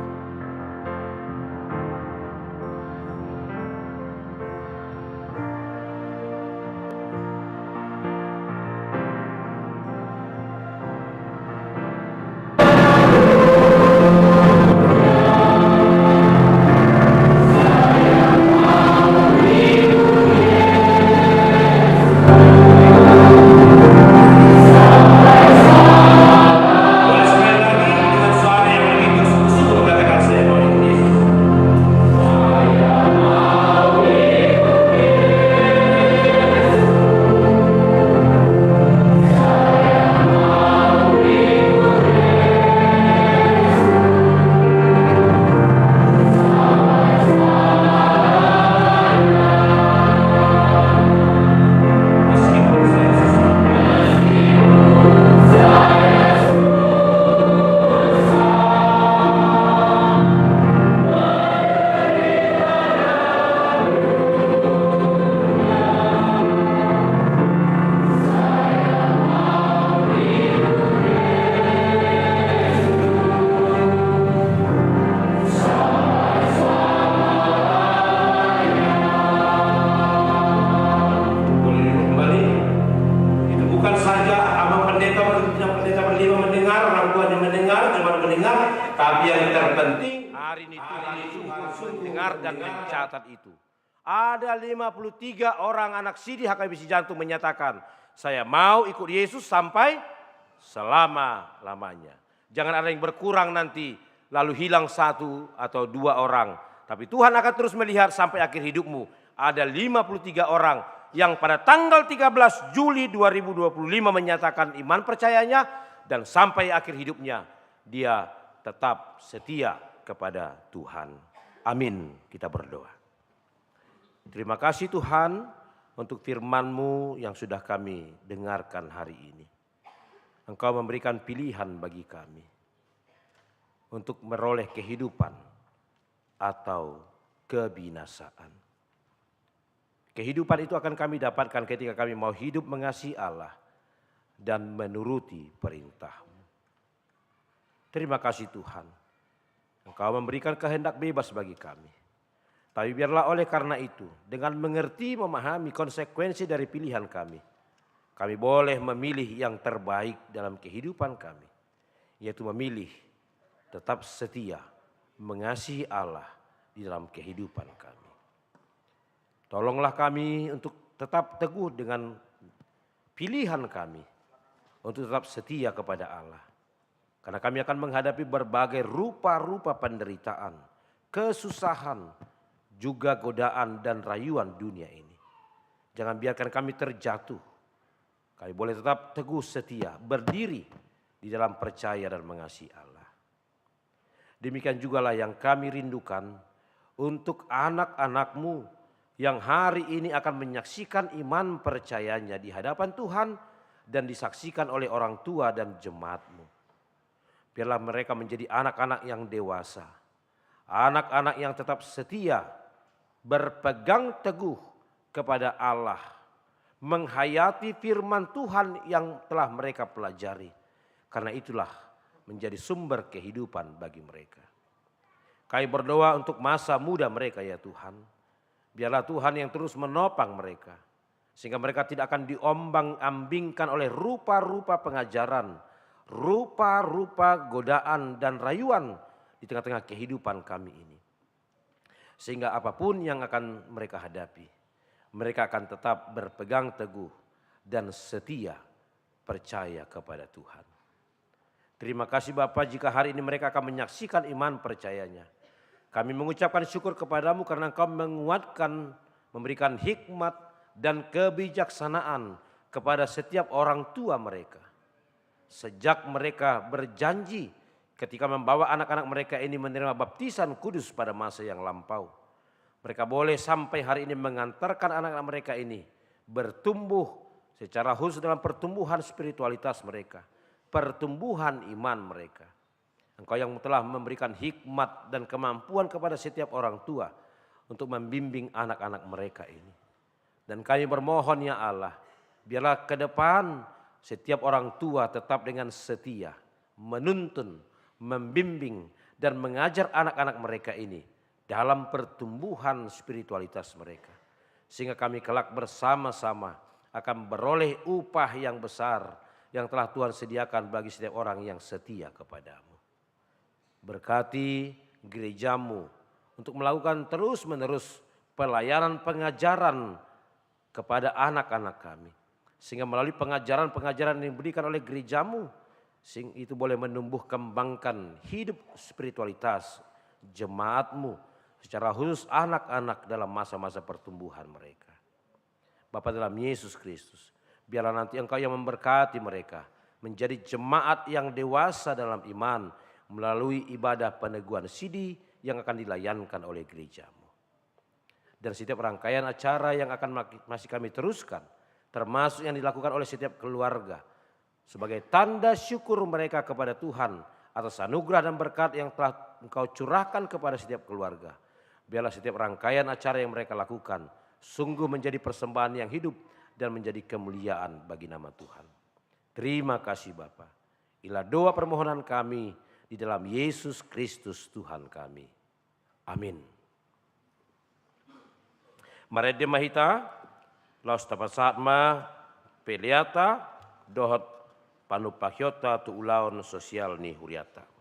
Speaker 5: tapi yang terpenting hari ini Tuhan dengar dan mencatat itu. Ada 53 orang anak sidi HKBC Jantung menyatakan, saya mau ikut Yesus sampai selama-lamanya. Jangan ada yang berkurang nanti, lalu hilang 1 atau 2 orang. Tapi Tuhan akan terus melihat sampai akhir hidupmu. Ada 53 orang yang pada tanggal 13 Juli 2025 menyatakan iman percayanya. Dan sampai akhir hidupnya dia tetap setia kepada Tuhan. Amin, kita berdoa. Terima kasih Tuhan untuk firman-Mu yang sudah kami dengarkan hari ini. Engkau memberikan pilihan bagi kami untuk meroleh kehidupan atau kebinasaan. Kehidupan itu akan kami dapatkan ketika kami mau hidup mengasihi Allah dan menuruti perintah-Mu. Terima kasih Tuhan. Engkau memberikan kehendak bebas bagi kami. Tapi biarlah oleh karena itu, dengan mengerti memahami konsekuensi dari pilihan kami boleh memilih yang terbaik dalam kehidupan kami, yaitu memilih tetap setia mengasihi Allah di dalam kehidupan kami. Tolonglah kami untuk tetap teguh dengan pilihan kami untuk tetap setia kepada Allah. Karena kami akan menghadapi berbagai rupa-rupa penderitaan, kesusahan, juga godaan dan rayuan dunia ini. Jangan biarkan kami terjatuh. Kami boleh tetap teguh setia, berdiri di dalam percaya dan mengasihi Allah. Demikian jugalah yang kami rindukan untuk anak-anak-Mu yang hari ini akan menyaksikan iman percayanya di hadapan Tuhan dan disaksikan oleh orang tua dan jemaat-Mu. Biarlah mereka menjadi anak-anak yang dewasa, anak-anak yang tetap setia, berpegang teguh kepada Allah, menghayati firman Tuhan yang telah mereka pelajari. Karena itulah menjadi sumber kehidupan bagi mereka. Kami berdoa untuk masa muda mereka ya Tuhan. Biarlah Tuhan yang terus menopang mereka, sehingga mereka tidak akan diombang-ambingkan oleh rupa-rupa pengajaran, rupa-rupa godaan dan rayuan di tengah-tengah kehidupan kami ini. Sehingga apapun yang akan mereka hadapi, mereka akan tetap berpegang teguh dan setia percaya kepada Tuhan. Terima kasih Bapa jika hari ini mereka akan menyaksikan iman percayanya. Kami mengucapkan syukur kepadamu karena Engkau menguatkan, memberikan hikmat dan kebijaksanaan kepada setiap orang tua mereka. Sejak mereka berjanji ketika membawa anak-anak mereka ini menerima baptisan kudus pada masa yang lampau. Mereka boleh sampai hari ini mengantarkan anak-anak mereka ini bertumbuh secara khusus dalam pertumbuhan spiritualitas mereka, pertumbuhan iman mereka. Engkau yang telah memberikan hikmat dan kemampuan kepada setiap orang tua untuk membimbing anak-anak mereka ini. Dan kami bermohon ya Allah, biarlah ke depan setiap orang tua tetap dengan setia menuntun, membimbing dan mengajar anak-anak mereka ini dalam pertumbuhan spiritualitas mereka. Sehingga kami kelak bersama-sama akan beroleh upah yang besar yang telah Tuhan sediakan bagi setiap orang yang setia kepadamu. Berkati gerejamu untuk melakukan terus-menerus pelayanan pengajaran kepada anak-anak kami. Sehingga melalui pengajaran-pengajaran yang diberikan oleh gerejamu, sehingga itu boleh menumbuh kembangkan hidup spiritualitas jemaatmu, secara khusus anak-anak dalam masa-masa pertumbuhan mereka. Bapa dalam Yesus Kristus, biarlah nanti Engkau yang memberkati mereka menjadi jemaat yang dewasa dalam iman melalui ibadah peneguhan sidi yang akan dilayankan oleh gerejamu. Dan setiap rangkaian acara yang akan masih kami teruskan, termasuk yang dilakukan oleh setiap keluarga, sebagai tanda syukur mereka kepada Tuhan atas anugerah dan berkat yang telah Engkau curahkan kepada setiap keluarga. Biarlah setiap rangkaian acara yang mereka lakukan sungguh menjadi persembahan yang hidup dan menjadi kemuliaan bagi nama Tuhan. Terima kasih Bapa. Inilah doa permohonan kami di dalam Yesus Kristus Tuhan kami. Amin. Mari demahita, laus tapat saatma, peliata, dohot panupahyota tu ulaon sosial ni huriata.
Speaker 3: Amin.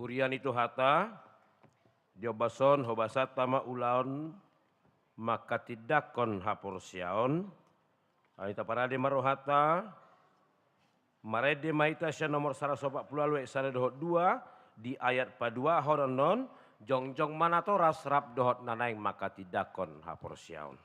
Speaker 5: Hurian itu hata, diobason hobasat tama ulaon, maka tidakon haporsiaon. Aita parade marohata, marede maita sya nomor 140 alwe sare dohot 2 di ayat padua horonon jongjong manatoras rap dohot nanaing maka tidakon haporsiaon.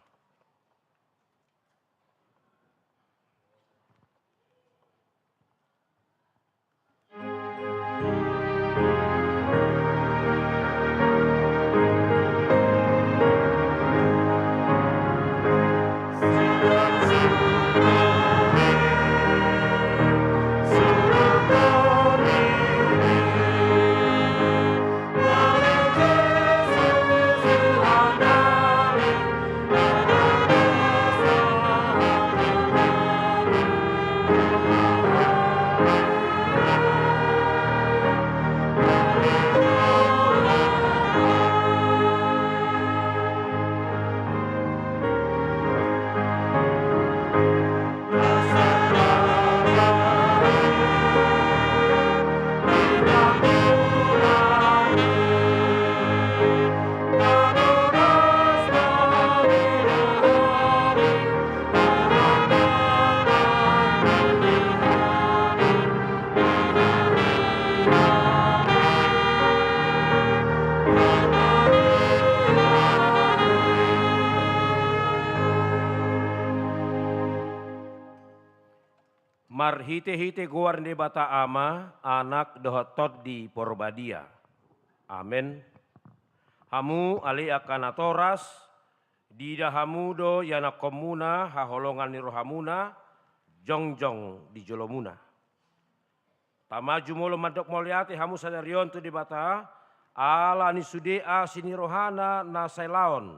Speaker 5: Marhite-hite goar ne bata ama anak dohotot di porbadia. Amen. Hamu ali akan atoras dida hamu do yana komuna haholongan ni rohamuna jongjong di jolomuna. Tamaju molo madok moliate hamu sadarion tu di bata ala ni sudea sini rohana na sailaon.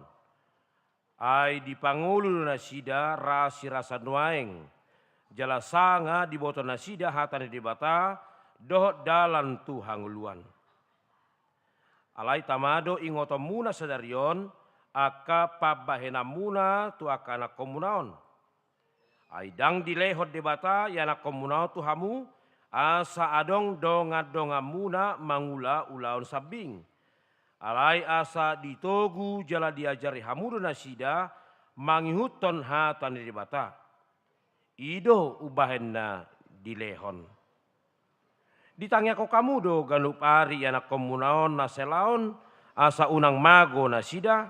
Speaker 5: Ai di pangulu na sida rasi rasa nuaeng. Jala sanga di boto nasida hatane di bata dohot dalan tu hanguluan. Alai tamado ingoto muna sadarion aka pabahena muna tu akana komunaon. Aidang dilehot di bata yana komunao tu hamu asa adong donga muna mangula ulaon sabing. Alai asa ditogu jala diajari hamudu nasida mangihuton hatane di bata. Ido ubahenna dilehon. Ditanya ko kamu do ganup ari anak komunaon naselaon asa unang mago nasida.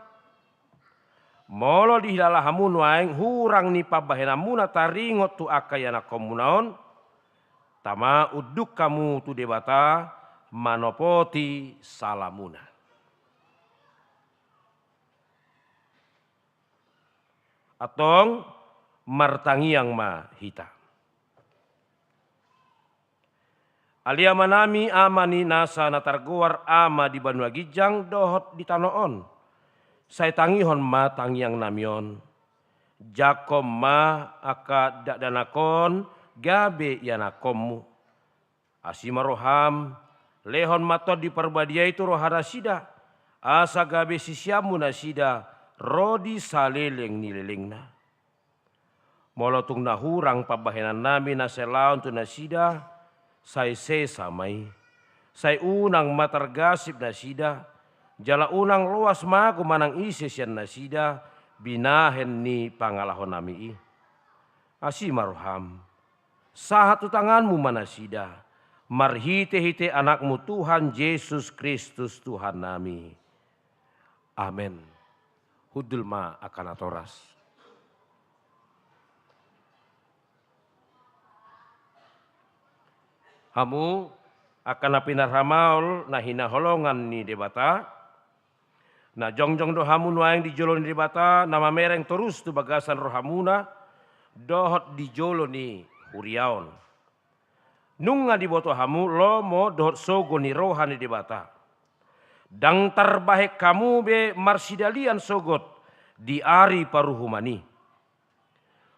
Speaker 5: Molo dihlala hamun waeng hurang ni pabahena muna taringot tu akai anak komunaon. Tama uduk kamu tu debata manopoti salamuna. Atong martangiang ma hita. Alia manami amani nasa natarguar ama di Banua Gijang dohot di Tanoon. Saya tangihon ma tangiang namion. Jakom ma aka dakdanakon gabe yanakommu. Asima roham lehon matod di perbadia itu rohara sida. Asa gabe sisiamu nasida rodi saleleng nilelengna. Molotung nahurang pabahenan nami naselaon tu nasida, say sesamai, say unang matargasip nasida, jala unang luas mago manang isis yan nasida, binahen ni pangalahon nami i. Asimaruham, sahat tanganmu manasida, marhite-hite anakmu Tuhan Yesus Kristus Tuhan nami. Amen. Hudulma akan atoras. Hamu akan napinarhamaol na hinaholongan ni debata. Na jongjong do hamu nuaeng di jolo ni debata nama mereng terus tu bagasan rohamuna dohot di jolo ni huriaon. Nunga di boto hamu lomo dohot sogo ni roha ni debata. Dang tarbahek kamu be marsidalian sogot di ari paruhumani.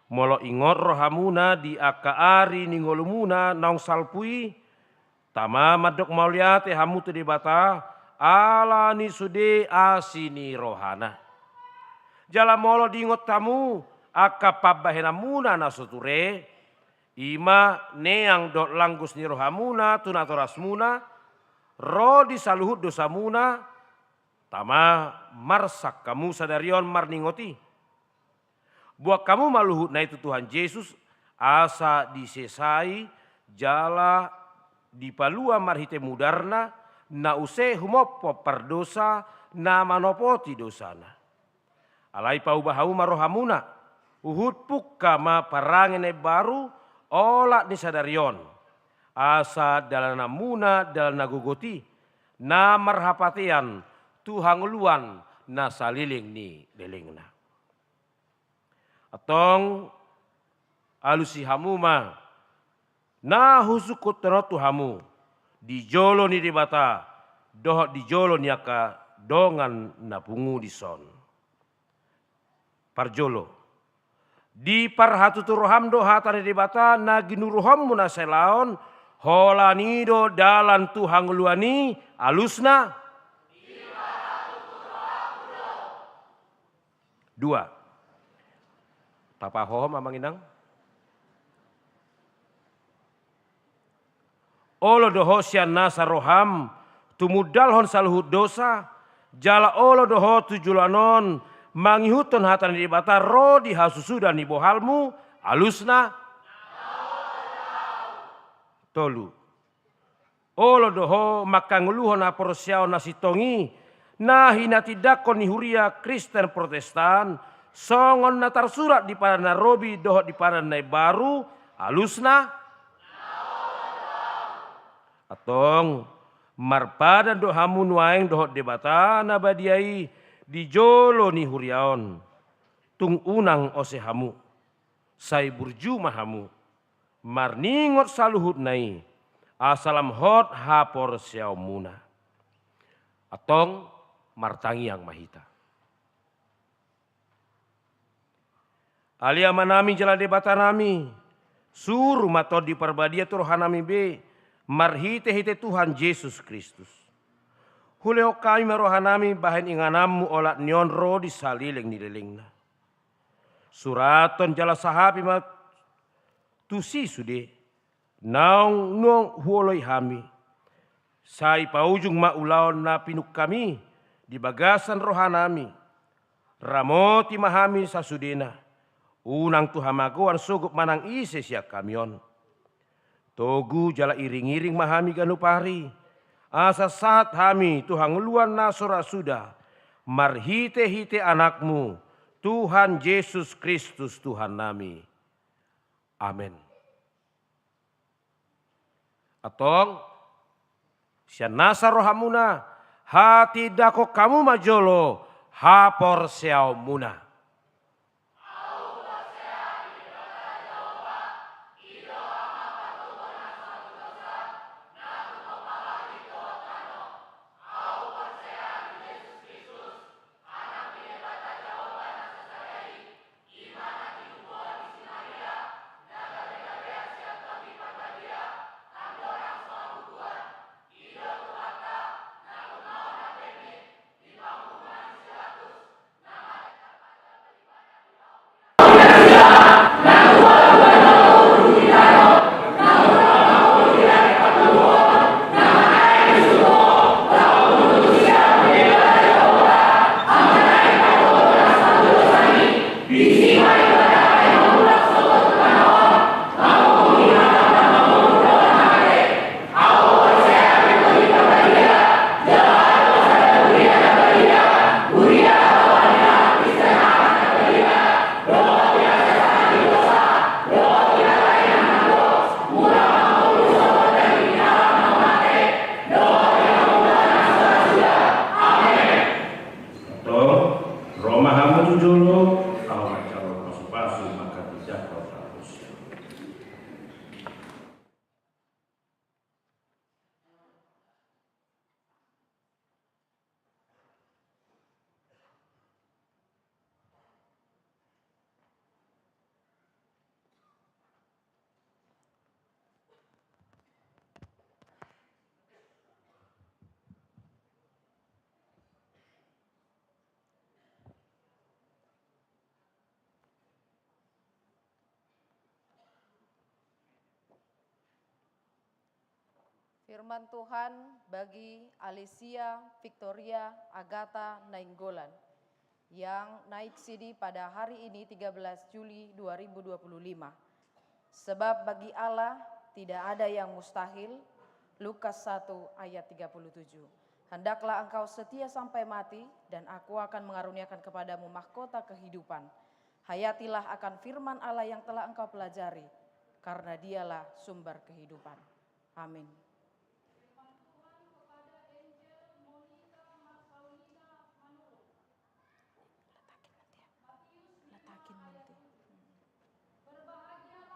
Speaker 5: Molo ingot rohamuna di akaari ningolumuna naung salpui. Tama madok mauliate hamu tu debata ala ni sude asini rohana. Jala molo diingot tamu aka pabahena muna nasuture. Ima neang dot langgus ni rohamuna tunatoras muna. Rodi saluhut dosamuna, tama marsak kamu sadarion marningoti. Buat kamu maluhut na itu Tuhan Yesus, asa disesai, jala dipalua marhite mudarna, na use humopo perdosa, na manopoti dosana. Alai paubahau marohamuna, uhut puk kama parangene baru, olak ni sadarion. Asa dalana muna dalana gogoti, na marhapatian Tuhan luan na saliling ni lelingna. Atong alusi hamuma, na husukut terotu hamu, dijolo ni dibata, dohot dijolo ni aka dongan na pungu di son. Parjolo, di parhatu turoham do hatane dibata na ginuruham muna selaon, holanido dalan Tuhan luani alusna. Dua. Tapahohom amang inang. Olo doho sian nasa roham, tumudalhon saluhut dosa, jala olo doho tujulanon, mangihuton hatan di bata ro di hasusudan di bohalmu, alusna. Tolu. Olo doho makanguluhon aporsiao nasitongi, nah hina tidak koni huria Kristen Protestan, songon na tarsurat di pada narobi dohot di pada nai baru, alusna. Atong marpada dohamu nuaeng dohot debata na badiai di jolo ni huriaon, tung unang osehamu, sai burju mahamu, marningot saluhut nai, asalam hot hapor siau muna. Atong martangi yang mahita. Alia manami jala debata nami, suruh mato di perbadia turohanami be, marhite-hite Tuhan Yesus Kristus. Huleo kami marohanami bahan inganamu olat nyon ro di saliling nililingna. Suraton jala sahabi mat tusi sude, naung nong huoloi hami. Sai paujung maulaon na pinuk kami di bagasan rohanami. Ramoti mahami sasudena. Unang tuhamagoan sugup manang ise siak kamion. Togu jala iring-iring mahami ganupari. Asa saat hami Tuhan luan nasora sudah. Marhite-hite anakmu. Tuhan Yesus Kristus Tuhan nami. Amin. Atong sian nasa rohamuna. Hati dako kamu majolo. Hapor siau muna.
Speaker 6: Firman Tuhan bagi Alicia Victoria Agatha Nainggolan yang naik sidi pada hari ini 13 Juli 2025. Sebab bagi Allah tidak ada yang mustahil. Lukas 1 ayat 37. Hendaklah engkau setia sampai mati dan aku akan mengaruniakan kepadamu mahkota kehidupan. Hayatilah akan firman Allah yang telah engkau pelajari, karena dialah sumber kehidupan. Amin.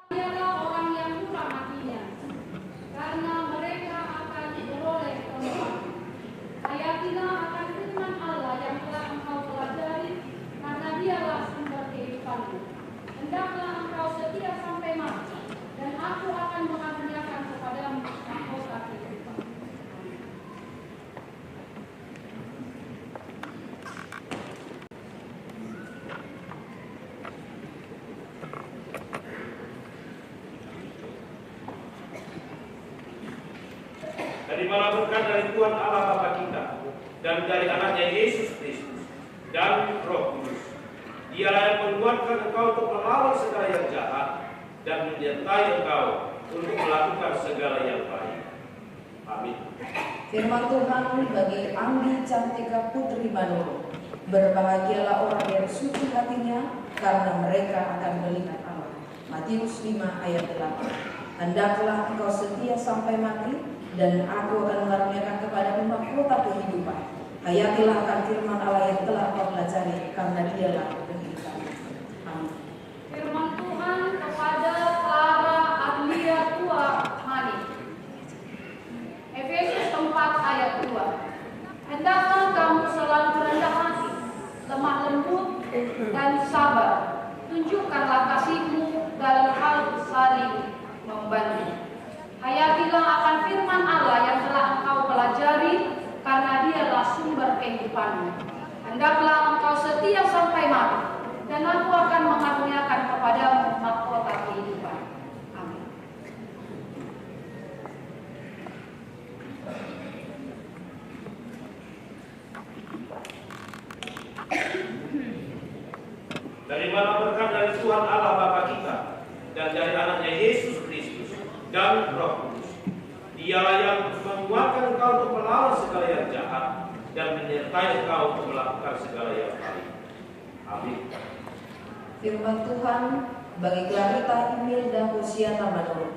Speaker 7: Berbahagialah orang yang kurang hatinya, karena mereka akan beroleh tempat. Hayatilah akan firman Allah yang telah engkau pelajari, karena dialah sumber kehidupanmu. Hendaklah engkau setia sampai mati, dan aku akan mengaruniakan kepadamu mahkota kehidupan.
Speaker 5: Terimalah berkat dari Tuhan Allah Bapa kita dan dari anaknya Yesus Kristus dan Roh Kudus. Dialah yang menguatkan engkau untuk melawan segala yang jahat dan menyertai engkau untuk melakukan segala yang baik. Amin.
Speaker 6: Firman Tuhan bagi Anggi Cantika Putri Manulu. Berbahagialah orang yang suci hatinya, karena mereka akan melihat Allah. Matius 5 ayat 8. Hendaklah engkau setia sampai mati, dan aku akan mengaruniakan kepadamu mahkota kehidupan. Hayatilah akan firman Allah yang telah kau pelajari, karena dialah kehidupan. Amin.
Speaker 7: Firman Tuhan kepada Clara Arlia Tua Mani. Efesus 4 ayat 2. Hendaklah kamu selalu rendah hati, lemah lembut, dan sabar. Tunjukkanlah kasihmu dalam hal saling membantu. Hayatilah akan firman Allah yang telah engkau pelajari, karena dialah sumber kehidupanmu. Hendaklah engkau setia sampai mati, dan aku akan mengaruniakan kepadamu mahkota kehidupan. Amin.
Speaker 5: Terimalah berkat dari Tuhan Allah Bapa kita dan dari anaknya Yesus Kristus dan Roh Kudus. Dialah yang menguatkan engkau untuk melawan segala yang jahat dan menyertai engkau untuk melakukan segala yang baik. Amin.
Speaker 6: Firman Tuhan bagi Clarita Imelda Hosiana Manulu.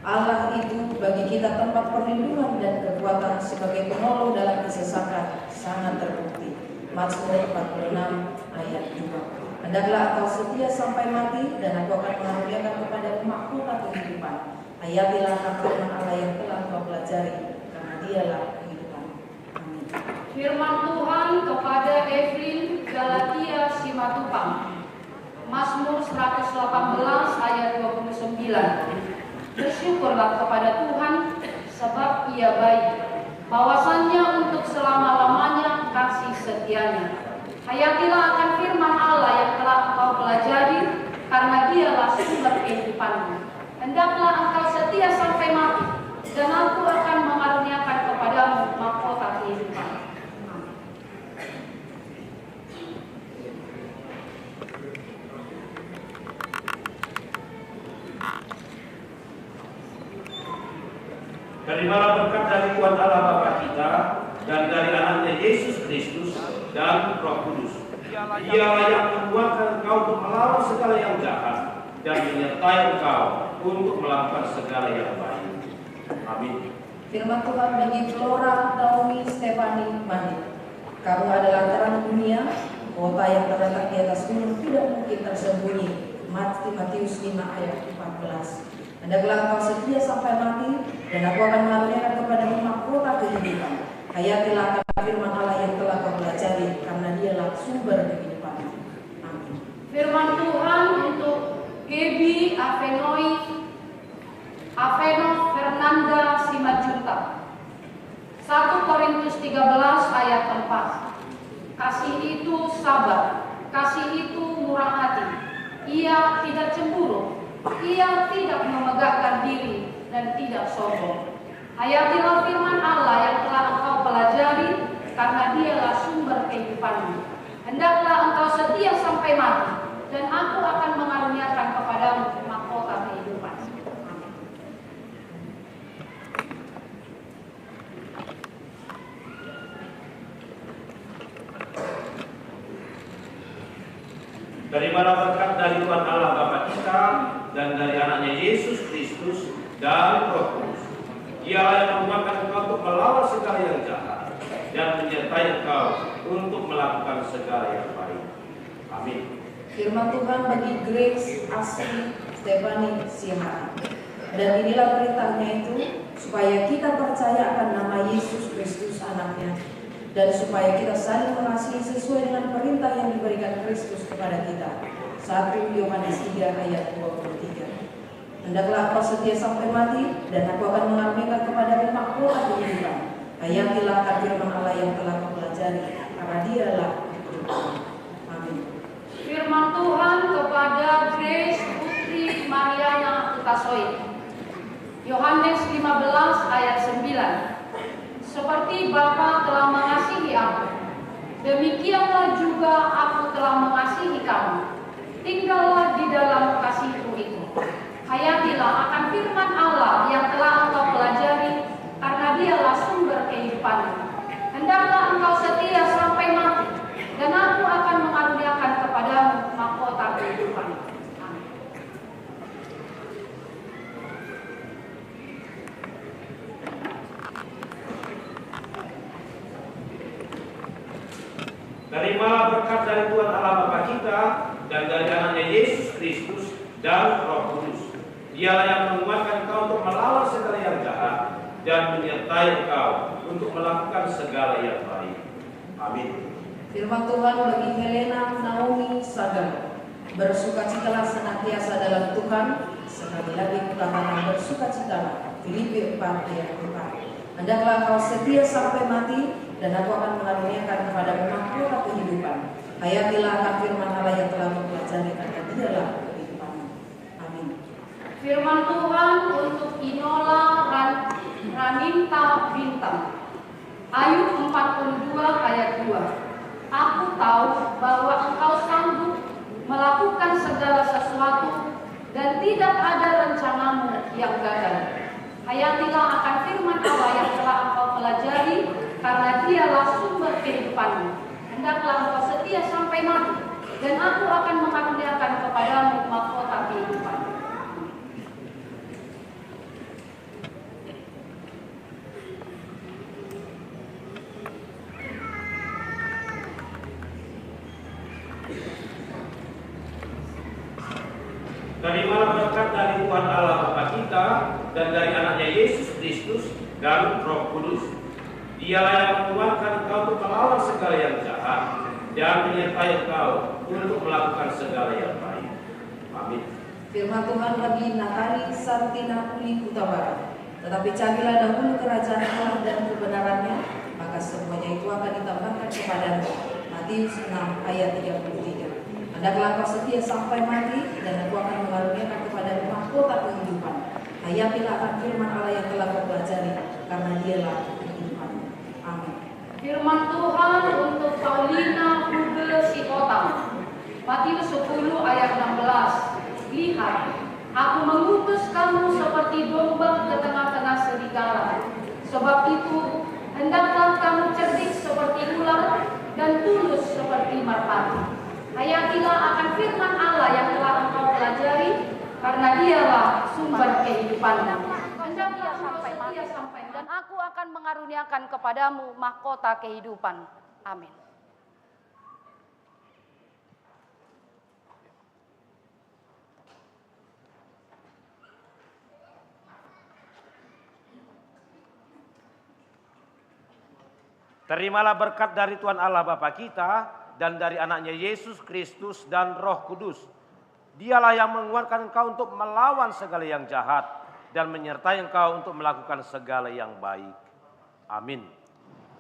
Speaker 6: Allah itu bagi kita tempat perlindungan dan kekuatan sebagai penolong dalam kesesakan sangat terbukti. Mazmur 46 ayat 2. Hendaklah engkau setia sampai mati, dan aku akan mengaruniakan kepadamu mahkota kehidupan. Hayatilah akan firman Allah yang telah kau pelajari, karena dialah kehidupan. Amin.
Speaker 7: Firman Tuhan kepada Evelyn Galatia Simatupang. Mazmur 118 ayat 29. Bersyukurlah kepada Tuhan, sebab Ia baik. Bahwasannya untuk selama-lamanya kasih setianya. Hayatilah akan firman Allah yang telah engkau pelajari, karena dialah sumber kehidupanmu. Hendaklah engkau setia sampai mati, dan aku akan mengaruniakan kepadamu mahkota kehidupan.
Speaker 5: Terimalah berkat dari Tuhan Allah Bapa kita dan dari anaknya Yesus Kristus dan Roh Kudus. Dialah yang menguatkan engkau untuk melawan segala yang jahat dan menyertai engkau untuk melakukan segala yang baik. Amin.
Speaker 6: Firman Tuhan bagi Flora Naomi Stefani Mandi. Kamu adalah terang dunia, kota yang terletak di atas gunung tidak mungkin tersembunyi. Matius 5 ayat 14. Hendaklah engkau setia sampai mati, dan aku akan mengaruniakan kepadamu mahkota kehidupan. Hayatilah akan firman Allah yang telah kau pelajari, karena dialah sumber kehidupan. Amin.
Speaker 7: Firman Tuhan untuk Gebi Aveno Fernanda Simajuta. 1 Korintus 13 ayat 4. Kasih itu sabar, kasih itu murah hati. Ia tidak cemburu, ia tidak memegahkan diri dan tidak sombong. Hayatilah firman Allah yang telah engkau pelajari, karena dialah sumber kehidupanmu. Hendaklah engkau setia sampai mati, dan aku akan mengaruniakan kepadamu mahkota kehidupan. Amin.
Speaker 5: Terimalah berkat dari Tuhan Allah Bapa kita dan dari anaknya Yesus Kristus dan Roh Kudus. Dialah yang menguatkan engkau untuk melawan segala yang jahat dan menyertai engkau untuk melakukan segala yang baik. Amin.
Speaker 6: Firman Tuhan bagi Grace Asri Stefani Sihaan. Dan inilah perintahnya itu, supaya kita percaya akan nama Yesus Kristus anaknya, dan supaya kita saling mengasihi sesuai dengan perintah yang diberikan Kristus kepada kita. 1 Yohanes 3 ayat 23. Hendaklah kau setia sampai mati, dan aku akan mengaruniakan kepadamu mahkota kehidupan. Hayatilah akan firman Allah yang telah kau pelajari, karena dialah kehidupan. Amin.
Speaker 7: Firman Tuhan kepada Grace Putri Mariana Utasoy. Yohanes 15 ayat 9. Seperti Bapa telah mengasihi aku, demikianlah juga aku telah mengasihi kamu. Tinggallah di dalam kasihku itu. Hayatilah akan firman Allah yang telah engkau pelajari, karena dialah sumber kehidupanmu. Hendaklah engkau setia sampai mati, dan aku akan mengaruniakan kepadamu mahkota kehidupan. Amin.
Speaker 5: Terimalah berkat dari Tuhan Allah Bapa kita dan dari anaknya Yesus Kristus dan Roh Kudus. Dialah yang menguatkan engkau untuk melawan segala yang jahat dan menyertai engkau untuk melakukan segala yang baik. Amin.
Speaker 6: Firman Tuhan bagi Helena Naomi Sagar. Bersukacitalah senantiasa dalam Tuhan. Sekali lagi kukatakan bersukacitalah. Filipi 4 ayat 4. Hendaklah kau setia sampai mati, dan aku akan mengaruniakan kepadamu mahkota kehidupan. Hayatilah akan firman Allah yang telah kau pelajari, karena dialah kehidupanmu. Amin.
Speaker 7: Firman Tuhan untuk Inola Raninta Bintang. Ayub 42 ayat 2. Aku tahu bahwa engkau sanggup melakukan segala sesuatu, dan tidak ada rencanamu yang gagal. Hayatilah akan firman Allah yang telah engkau pelajari, karena dialah sumber kehidupanmu. Hendaklah engkau setia sampai mati, dan aku akan mengaruniakan kepadamu mahkota kehidupan.
Speaker 5: Terimalah berkat dari Tuhan Allah Bapa kita dan dari anaknya Yesus Kristus dan Roh Kudus. Dialah yang menguatkan engkau untuk melawan segala yang jahat dan menyertai engkau untuk melakukan segala yang baik. Amin.
Speaker 6: Firman Tuhan bagi Natali Santina Uli Kutabara. Tetapi carilah dahulu kerajaan Allah dan kebenarannya, maka semuanya itu akan ditambahkan kepadamu. Matius 6 ayat 33. Hendaklah kau setia sampai mati, dan aku akan mengaruniakan kepadamu mahkota kehidupan. Hayatilah akan firman Allah yang telah kau pelajari, karena dialah kehidupan. Amin.
Speaker 7: Firman Tuhan untuk Paulina Hugo Sikotang. Matius 10 ayat 16. Lihat, aku mengutus kamu seperti domba ke tengah-tengah serigala. Sebab itu, hendaklah kamu cerdik seperti ular dan tulus seperti merpati. Hayatilah akan firman Allah yang telah engkau pelajari, karena dialah sumber kehidupanmu. Hendaklah sampai mati, dan aku akan mengaruniakan kepadamu mahkota kehidupan. Amin.
Speaker 5: Terimalah berkat dari Tuhan Allah Bapa kita dan dari anaknya Yesus Kristus dan Roh Kudus. Dialah yang menguatkan engkau untuk melawan segala yang jahat dan menyertai engkau untuk melakukan segala yang baik. Amin.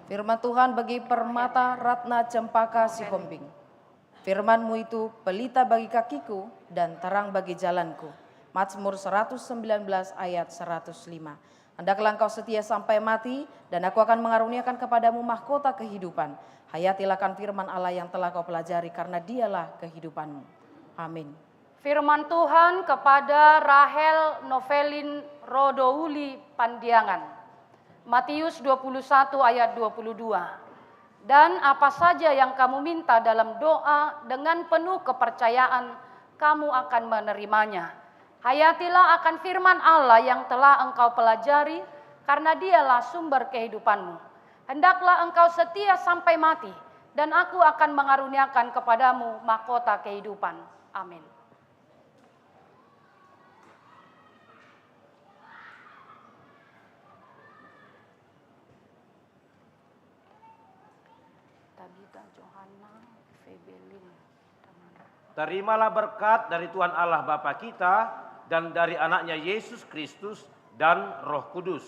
Speaker 6: Firman Tuhan bagi Permata Ratna Cempaka Sihombing. Firman-Mu itu pelita bagi kakiku dan terang bagi jalanku. Mazmur 119 ayat 105. Hendaklah engkau setia sampai mati, dan aku akan mengaruniakan kepadamu mahkota kehidupan. Hayatilah akan firman Allah yang telah kau pelajari, karena dialah kehidupanmu. Amin.
Speaker 7: Firman Tuhan kepada Rahel Novelin Rodouli Pandiangan. Matius 21 ayat 22. Dan apa saja yang kamu minta dalam doa dengan penuh kepercayaan, kamu akan menerimanya. Hayatilah akan firman Allah yang telah engkau pelajari, karena dialah sumber kehidupanmu. Hendaklah engkau setia sampai mati, dan aku akan mengaruniakan kepadamu mahkota kehidupan. Amin.
Speaker 5: Terimalah berkat dari Tuhan Allah Bapa kita dan dari anaknya Yesus Kristus dan Roh Kudus.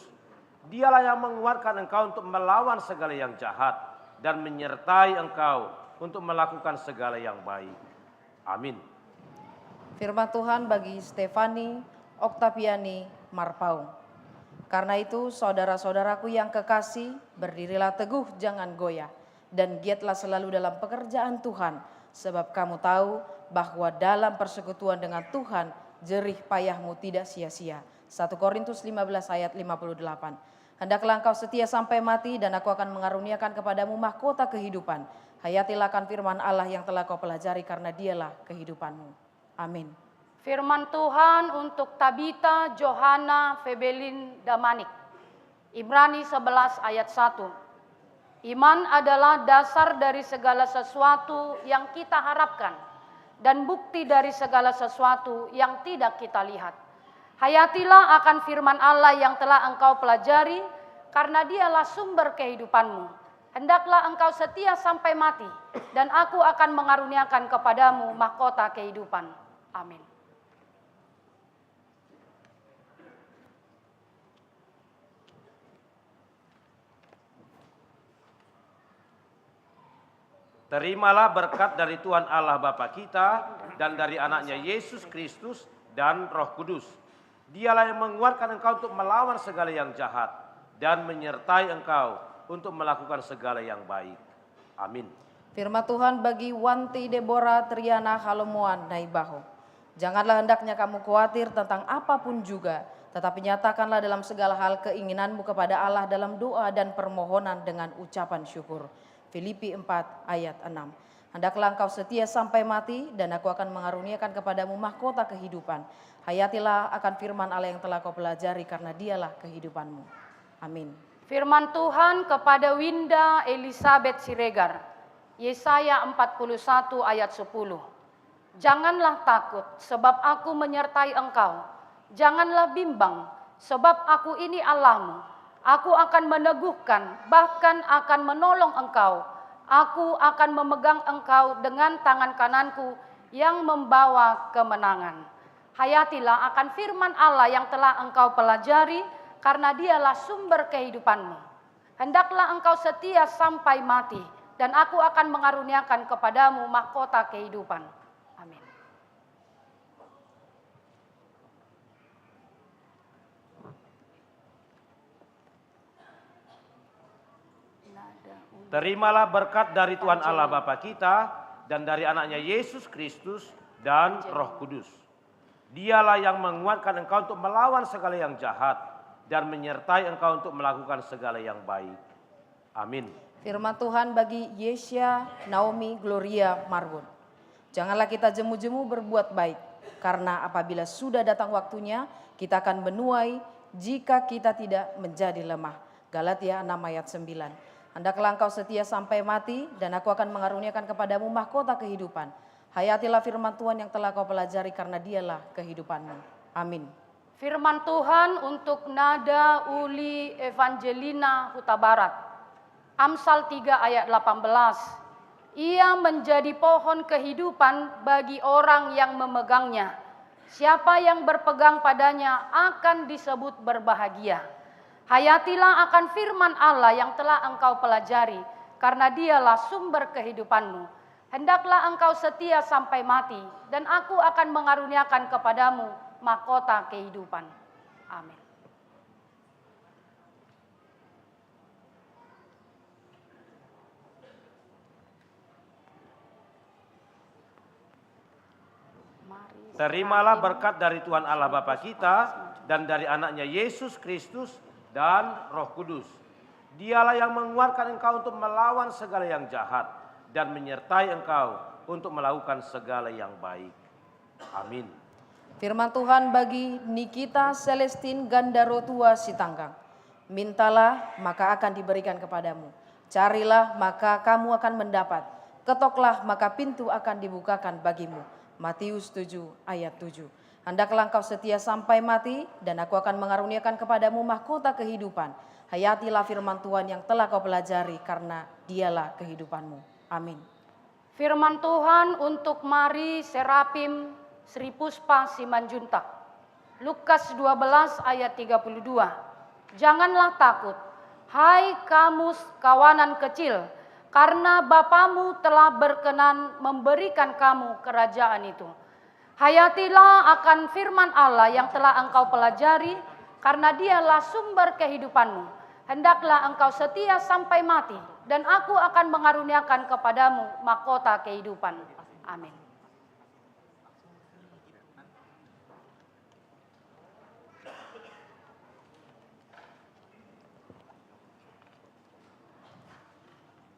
Speaker 5: Dialah yang menguatkan engkau untuk melawan segala yang jahat dan menyertai engkau untuk melakukan segala yang baik. Amin.
Speaker 6: Firman Tuhan bagi Stefani Oktaviani Marpaung. Karena itu saudara-saudaraku yang kekasih, berdirilah teguh, jangan goyah, dan giatlah selalu dalam pekerjaan Tuhan, sebab kamu tahu bahwa dalam persekutuan dengan Tuhan jerih payahmu tidak sia-sia. 1 Korintus 15 ayat 58. Hendaklah engkau setia sampai mati, dan aku akan mengaruniakan kepadamu mahkota kehidupan. Hayatilah akan firman Allah yang telah kau pelajari, karena dialah kehidupanmu. Amin.
Speaker 7: Firman Tuhan untuk Tabita Johana Febelin Damanik. Ibrani 11 ayat 1. Iman adalah dasar dari segala sesuatu yang kita harapkan dan bukti dari segala sesuatu yang tidak kita lihat. Hayatilah akan firman Allah yang telah engkau pelajari, karena dialah sumber kehidupanmu. Hendaklah engkau setia sampai mati, dan aku akan mengaruniakan kepadamu mahkota kehidupan. Amin.
Speaker 5: Terimalah berkat dari Tuhan Allah Bapa kita dan dari anaknya Yesus Kristus dan Roh Kudus. Dialah yang menguatkan engkau untuk melawan segala yang jahat dan menyertai engkau untuk melakukan segala yang baik. Amin.
Speaker 6: Firman Tuhan bagi Wanti Deborah Triana Halomuan Naibaho. Janganlah hendaknya kamu khawatir tentang apapun juga, tetapi nyatakanlah dalam segala hal keinginanmu kepada Allah dalam doa dan permohonan dengan ucapan syukur. Filipi 4 ayat 6. Hendaklah engkau setia sampai mati, dan aku akan mengaruniakan kepadamu mahkota kehidupan. Hayatilah akan firman Allah yang telah kau pelajari, karena dialah kehidupanmu. Amin.
Speaker 7: Firman Tuhan kepada Winda Elizabeth Siregar. Yesaya 41 ayat 10. Janganlah takut, sebab aku menyertai engkau. Janganlah bimbang, sebab aku ini Allahmu. Aku akan meneguhkan, bahkan akan menolong engkau. Aku akan memegang engkau dengan tangan kananku yang membawa kemenangan. Hayatilah akan firman Allah yang telah engkau pelajari, karena dialah sumber kehidupanmu. Hendaklah engkau setia sampai mati, dan aku akan mengaruniakan kepadamu mahkota kehidupan. Amin.
Speaker 5: Terimalah berkat dari Tuhan Allah Bapa kita dan dari anaknya Yesus Kristus dan Roh Kudus. Dialah yang menguatkan engkau untuk melawan segala yang jahat dan menyertai engkau untuk melakukan segala yang baik. Amin.
Speaker 6: Firman Tuhan bagi Yesya Naomi Gloria Marbun. Janganlah kita jemu-jemu berbuat baik, karena apabila sudah datang waktunya, kita akan menuai jika kita tidak menjadi lemah. Galatia 6 ayat 9. Hendaklah engkau setia sampai mati, dan aku akan mengaruniakan kepadamu mahkota kehidupan. Hayatilah firman Tuhan yang telah kau pelajari, karena dialah kehidupanmu. Amin.
Speaker 7: Firman Tuhan untuk Nada Uli Evangelina Huta Barat. Amsal 3 ayat 18. Ia menjadi pohon kehidupan bagi orang yang memegangnya. Siapa yang berpegang padanya akan disebut berbahagia. Hayatilah akan firman Allah yang telah engkau pelajari, karena dialah sumber kehidupanmu. Hendaklah engkau setia sampai mati, dan aku akan mengaruniakan kepadamu mahkota kehidupan. Amin.
Speaker 5: Terimalah berkat dari Tuhan Allah Bapa kita dan dari anaknya Yesus Kristus dan Roh Kudus. Dialah yang menguatkan engkau untuk melawan segala yang jahat dan menyertai engkau untuk melakukan segala yang baik. Amin.
Speaker 6: Firman Tuhan bagi Nikita Celestin Gandaro Tua Sitanggang. Mintalah maka akan diberikan kepadamu. Carilah maka kamu akan mendapat. Ketoklah maka pintu akan dibukakan bagimu. Matius 7 ayat 7. Hendaklah engkau setia sampai mati dan aku akan mengaruniakan kepadamu mahkota kehidupan. Hayatilah firman Tuhan yang telah kau pelajari karena dialah kehidupanmu. Amin.
Speaker 7: Firman Tuhan untuk Mari Serapim Sri Puspa Simanjuntak. Lukas 12 ayat 32. Janganlah takut, hai kamu kawanan kecil, karena Bapamu telah berkenan memberikan kamu kerajaan itu. Hayatilah akan firman Allah yang telah engkau pelajari, karena dialah sumber kehidupanmu. Hendaklah engkau setia sampai mati, dan aku akan mengaruniakan kepadamu mahkota kehidupan. Amin.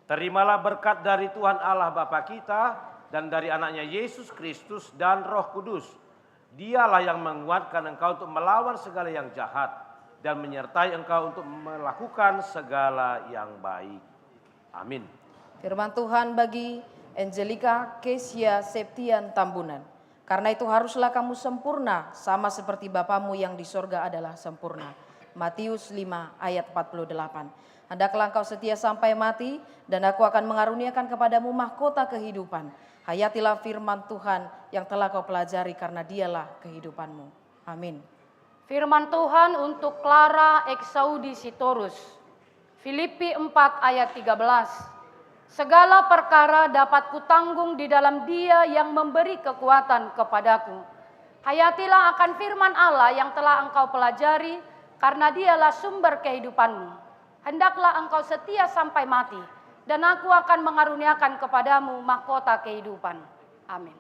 Speaker 5: Terimalah berkat dari Tuhan Allah Bapa kita dan dari anaknya Yesus Kristus dan Roh Kudus. Dialah yang menguatkan engkau untuk melawan segala yang jahat dan menyertai engkau untuk melakukan segala yang baik. Amin.
Speaker 6: Firman Tuhan bagi Angelica Kesia Septian Tambunan. Karena itu haruslah kamu sempurna sama seperti Bapamu yang di sorga adalah sempurna. Matius 5 ayat 48. Hendaklah engkau setia sampai mati dan aku akan mengaruniakan kepadamu mahkota kehidupan. Hayatilah firman Tuhan yang telah kau pelajari karena dialah kehidupanmu. Amin.
Speaker 7: Firman Tuhan untuk Clara Exaudi Sitorus. Filipi 4 ayat 13. Segala perkara dapat kutanggung di dalam Dia yang memberi kekuatan kepadaku. Hayatilah akan firman Allah yang telah engkau pelajari karena dialah sumber kehidupanmu. Hendaklah engkau setia sampai mati, dan aku akan mengaruniakan kepadamu mahkota kehidupan. Amin.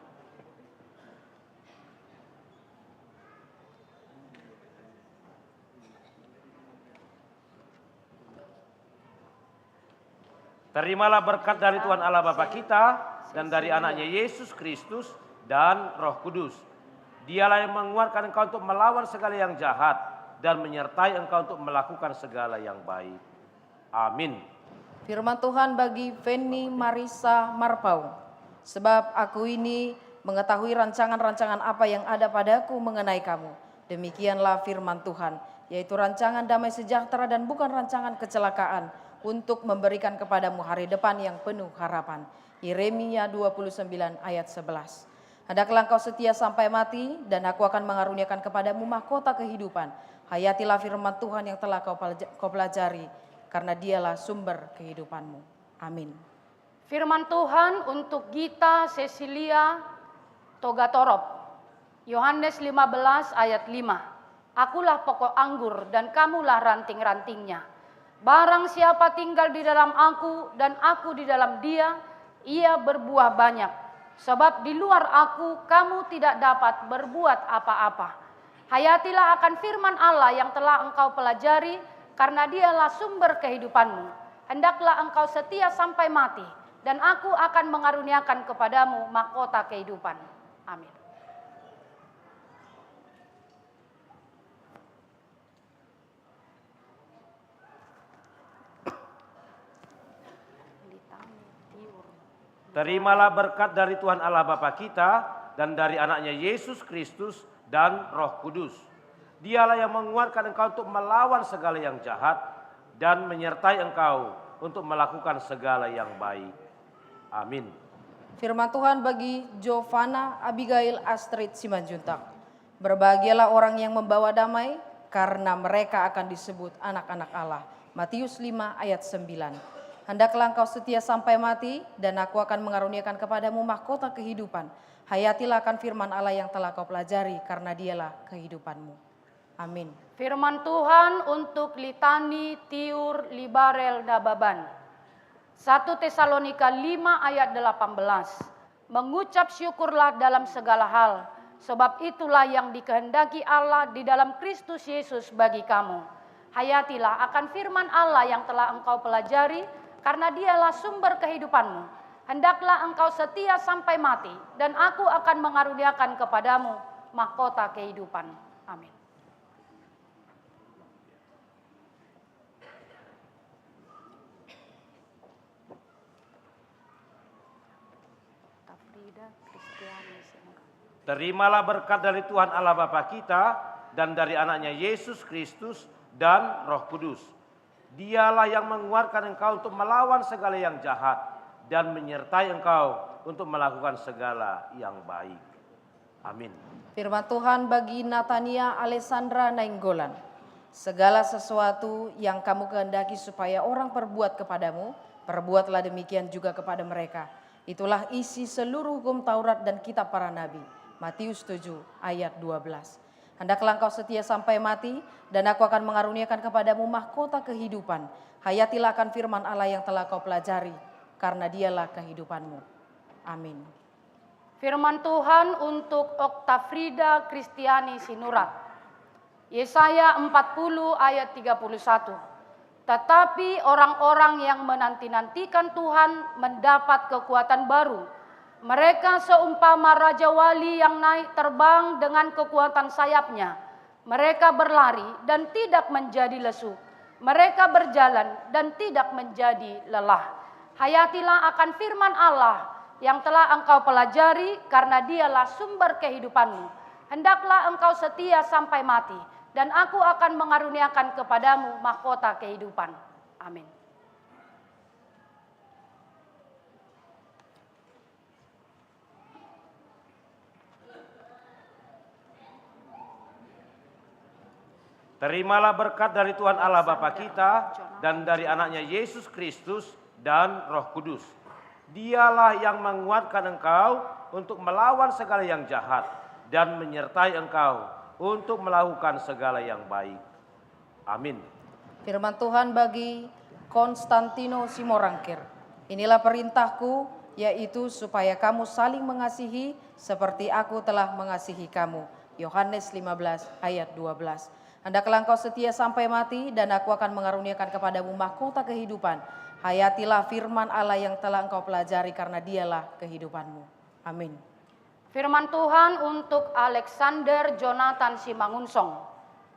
Speaker 5: Terimalah berkat dari Tuhan Allah Bapa kita dan dari anaknya Yesus Kristus dan Roh Kudus. Dialah yang menguatkan engkau untuk melawan segala yang jahat dan menyertai engkau untuk melakukan segala yang baik. Amin.
Speaker 6: Firman Tuhan bagi Feni Marisa Marpau. Sebab aku ini mengetahui rancangan-rancangan apa yang ada padaku mengenai kamu. Demikianlah firman Tuhan, yaitu rancangan damai sejahtera dan bukan rancangan kecelakaan, untuk memberikan kepadamu hari depan yang penuh harapan. Yeremia 29 ayat 11. Hendaklah engkau setia sampai mati dan aku akan mengaruniakan kepadamu mahkota kehidupan. Hayatilah firman Tuhan yang telah kau pelajari karena dialah sumber kehidupanmu. Amin.
Speaker 7: Firman Tuhan untuk Gita Cecilia Togatorop. Yohanes 15 ayat 5. Akulah pokok anggur dan kamulah ranting-rantingnya. Barang siapa tinggal di dalam aku dan aku di dalam dia, ia berbuah banyak. Sebab di luar aku kamu tidak dapat berbuat apa-apa. Hayatilah akan firman Allah yang telah engkau pelajari, karena dialah sumber kehidupanmu. Hendaklah engkau setia sampai mati, dan aku akan mengaruniakan kepadamu mahkota kehidupan. Amin.
Speaker 5: Terimalah berkat dari Tuhan Allah Bapa kita dan dari anaknya Yesus Kristus dan Roh Kudus. Dialah yang menguatkan engkau untuk melawan segala yang jahat dan menyertai engkau untuk melakukan segala yang baik. Amin.
Speaker 6: Firman Tuhan bagi Giovanna Abigail Astrid Simanjuntak. Berbahagialah orang yang membawa damai, karena mereka akan disebut anak-anak Allah. Matius 5 ayat 9. Hendaklah engkau setia sampai mati, dan aku akan mengaruniakan kepadamu mahkota kehidupan. Hayatilah akan firman Allah yang telah kau pelajari, karena dialah kehidupanmu. Amin.
Speaker 7: Firman Tuhan untuk Litani Tiur Libarel Dababan. 1 Tesalonika 5 ayat 18. Mengucap syukurlah dalam segala hal, Sebab itulah yang dikehendaki Allah di dalam Kristus Yesus bagi kamu. Hayatilah akan firman Allah yang telah engkau pelajari, karena dialah sumber kehidupanmu. Hendaklah engkau setia sampai mati, dan aku akan mengaruniakan kepadamu mahkota kehidupan. Amin.
Speaker 5: Terimalah berkat dari Tuhan Allah Bapa kita dan dari anaknya Yesus Kristus dan Roh Kudus. Dialah yang menguatkan engkau untuk melawan segala yang jahat dan menyertai engkau untuk melakukan segala yang baik. Amin.
Speaker 6: Firman Tuhan bagi Natania Alessandra Nainggolan. Segala sesuatu yang kamu kehendaki supaya orang perbuat kepadamu, perbuatlah demikian juga kepada mereka. Itulah isi seluruh hukum Taurat dan kitab para nabi. Matius 7 ayat 12. Hendaklah engkau setia sampai mati, dan aku akan mengaruniakan kepadamu mahkota kehidupan. Hayatilah akan firman Allah yang telah kau pelajari, karena dialah kehidupanmu. Amin.
Speaker 7: Firman Tuhan untuk Oktafrida Kristiani Sinurat. Yesaya 40 ayat 31. Tetapi orang-orang yang menanti-nantikan Tuhan mendapat kekuatan baru. Mereka seumpama Raja Wali yang naik terbang dengan kekuatan sayapnya. Mereka berlari dan tidak menjadi lesu. Mereka berjalan dan tidak menjadi lelah. Hayatilah akan firman Allah yang telah engkau pelajari, karena dialah sumber kehidupanmu. Hendaklah engkau setia sampai mati, dan aku akan mengaruniakan kepadamu mahkota kehidupan. Amin.
Speaker 5: Terimalah berkat dari Tuhan Allah Bapa kita dan dari anaknya Yesus Kristus dan Roh Kudus. Dialah yang menguatkan engkau untuk melawan segala yang jahat dan menyertai engkau untuk melakukan segala yang baik. Amin.
Speaker 6: Firman Tuhan bagi Konstantino Simorangkir. Inilah perintahku, yaitu supaya kamu saling mengasihi seperti aku telah mengasihi kamu. Yohanes 15 ayat 12. Hendaklah engkau setia sampai mati, dan aku akan mengaruniakan kepadamu mahkota kehidupan. Hayatilah firman Allah yang telah engkau pelajari, karena dialah kehidupanmu. Amin.
Speaker 7: Firman Tuhan untuk Alexander Jonathan Simangunsong.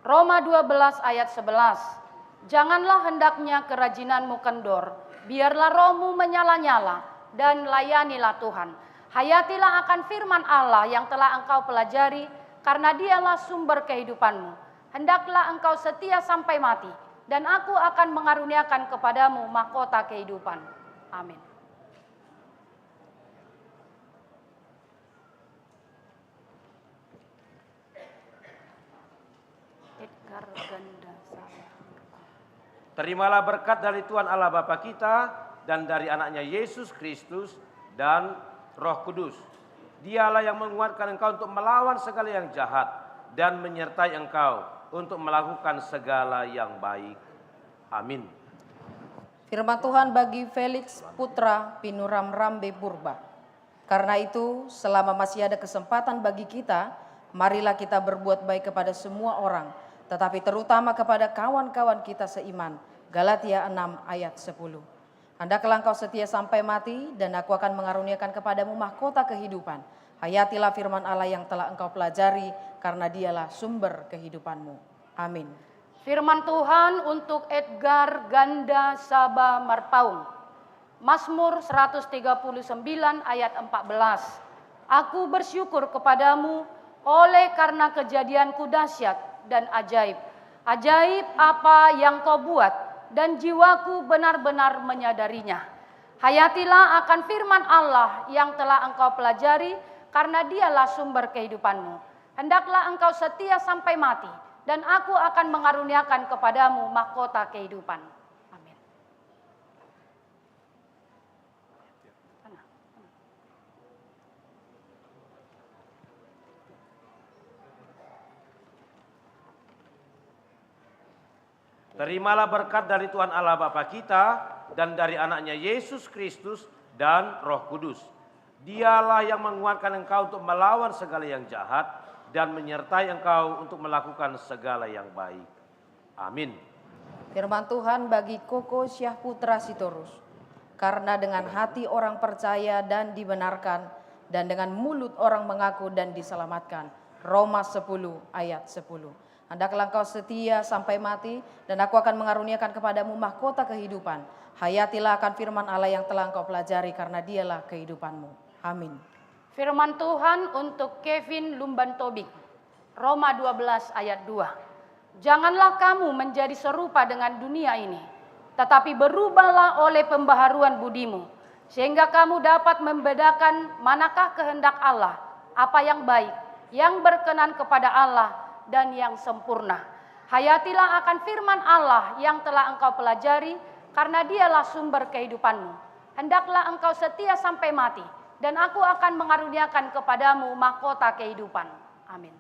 Speaker 7: Roma 12 ayat 11. Janganlah hendaknya kerajinanmu kendor, biarlah rohmu menyala-nyala, dan layanilah Tuhan. Hayatilah akan firman Allah yang telah engkau pelajari, karena dialah sumber kehidupanmu. Hendaklah engkau setia sampai mati, dan aku akan mengaruniakan kepadamu mahkota kehidupan. Amin.
Speaker 5: Terimalah berkat dari Tuhan Allah Bapa kita dan dari anaknya Yesus Kristus dan Roh Kudus. Dialah yang menguatkan engkau untuk melawan segala yang jahat dan menyertai engkau untuk melakukan segala yang baik. Amin.
Speaker 6: Firman Tuhan bagi Felix Putra Pinuram Rambe Purba. Karena itu, selama masih ada kesempatan bagi kita, marilah kita berbuat baik kepada semua orang, tetapi terutama kepada kawan-kawan kita seiman. Galatia 6 ayat 10. Hendaklah engkau setia sampai mati, dan aku akan mengaruniakan kepadamu mahkota kehidupan. Hayatilah firman Allah yang telah engkau pelajari, karena dialah sumber kehidupanmu. Amin.
Speaker 7: Firman Tuhan untuk Edgar Ganda Saba Marpaung. Mazmur 139 ayat 14. Aku bersyukur kepadamu oleh karena kejadianku dahsyat dan ajaib. Ajaib apa yang kau buat, dan jiwaku benar-benar menyadarinya. Hayatilah akan firman Allah yang telah engkau pelajari, karena dialah sumber kehidupanmu. Hendaklah engkau setia sampai mati, dan aku akan mengaruniakan kepadamu mahkota kehidupan. Amin.
Speaker 5: Terimalah berkat dari Tuhan Allah Bapa kita dan dari anaknya Yesus Kristus dan Roh Kudus. Dialah yang menguatkan engkau untuk melawan segala yang jahat dan menyertai engkau untuk melakukan segala yang baik. Amin.
Speaker 6: Firman Tuhan bagi Koko Syahputra Sitorus. Karena dengan hati orang percaya dan dibenarkan, dan dengan mulut orang mengaku dan diselamatkan. Roma 10 ayat 10. Hendaklah engkau setia sampai mati, dan aku akan mengaruniakan kepadamu mahkota kehidupan. Hayatilah akan firman Allah yang telah engkau pelajari, karena dialah kehidupanmu. Amin.
Speaker 7: Firman Tuhan untuk Kevin Lumban Tobing. Roma 12 ayat 2. Janganlah kamu menjadi serupa dengan dunia ini, tetapi berubahlah oleh pembaharuan budimu, sehingga kamu dapat membedakan manakah kehendak Allah, apa yang baik, yang berkenan kepada Allah, dan yang sempurna. Hayatilah akan firman Allah yang telah engkau pelajari, karena dialah sumber kehidupanmu. Hendaklah engkau setia sampai mati, dan aku akan mengaruniakan kepadamu mahkota kehidupan. Amin.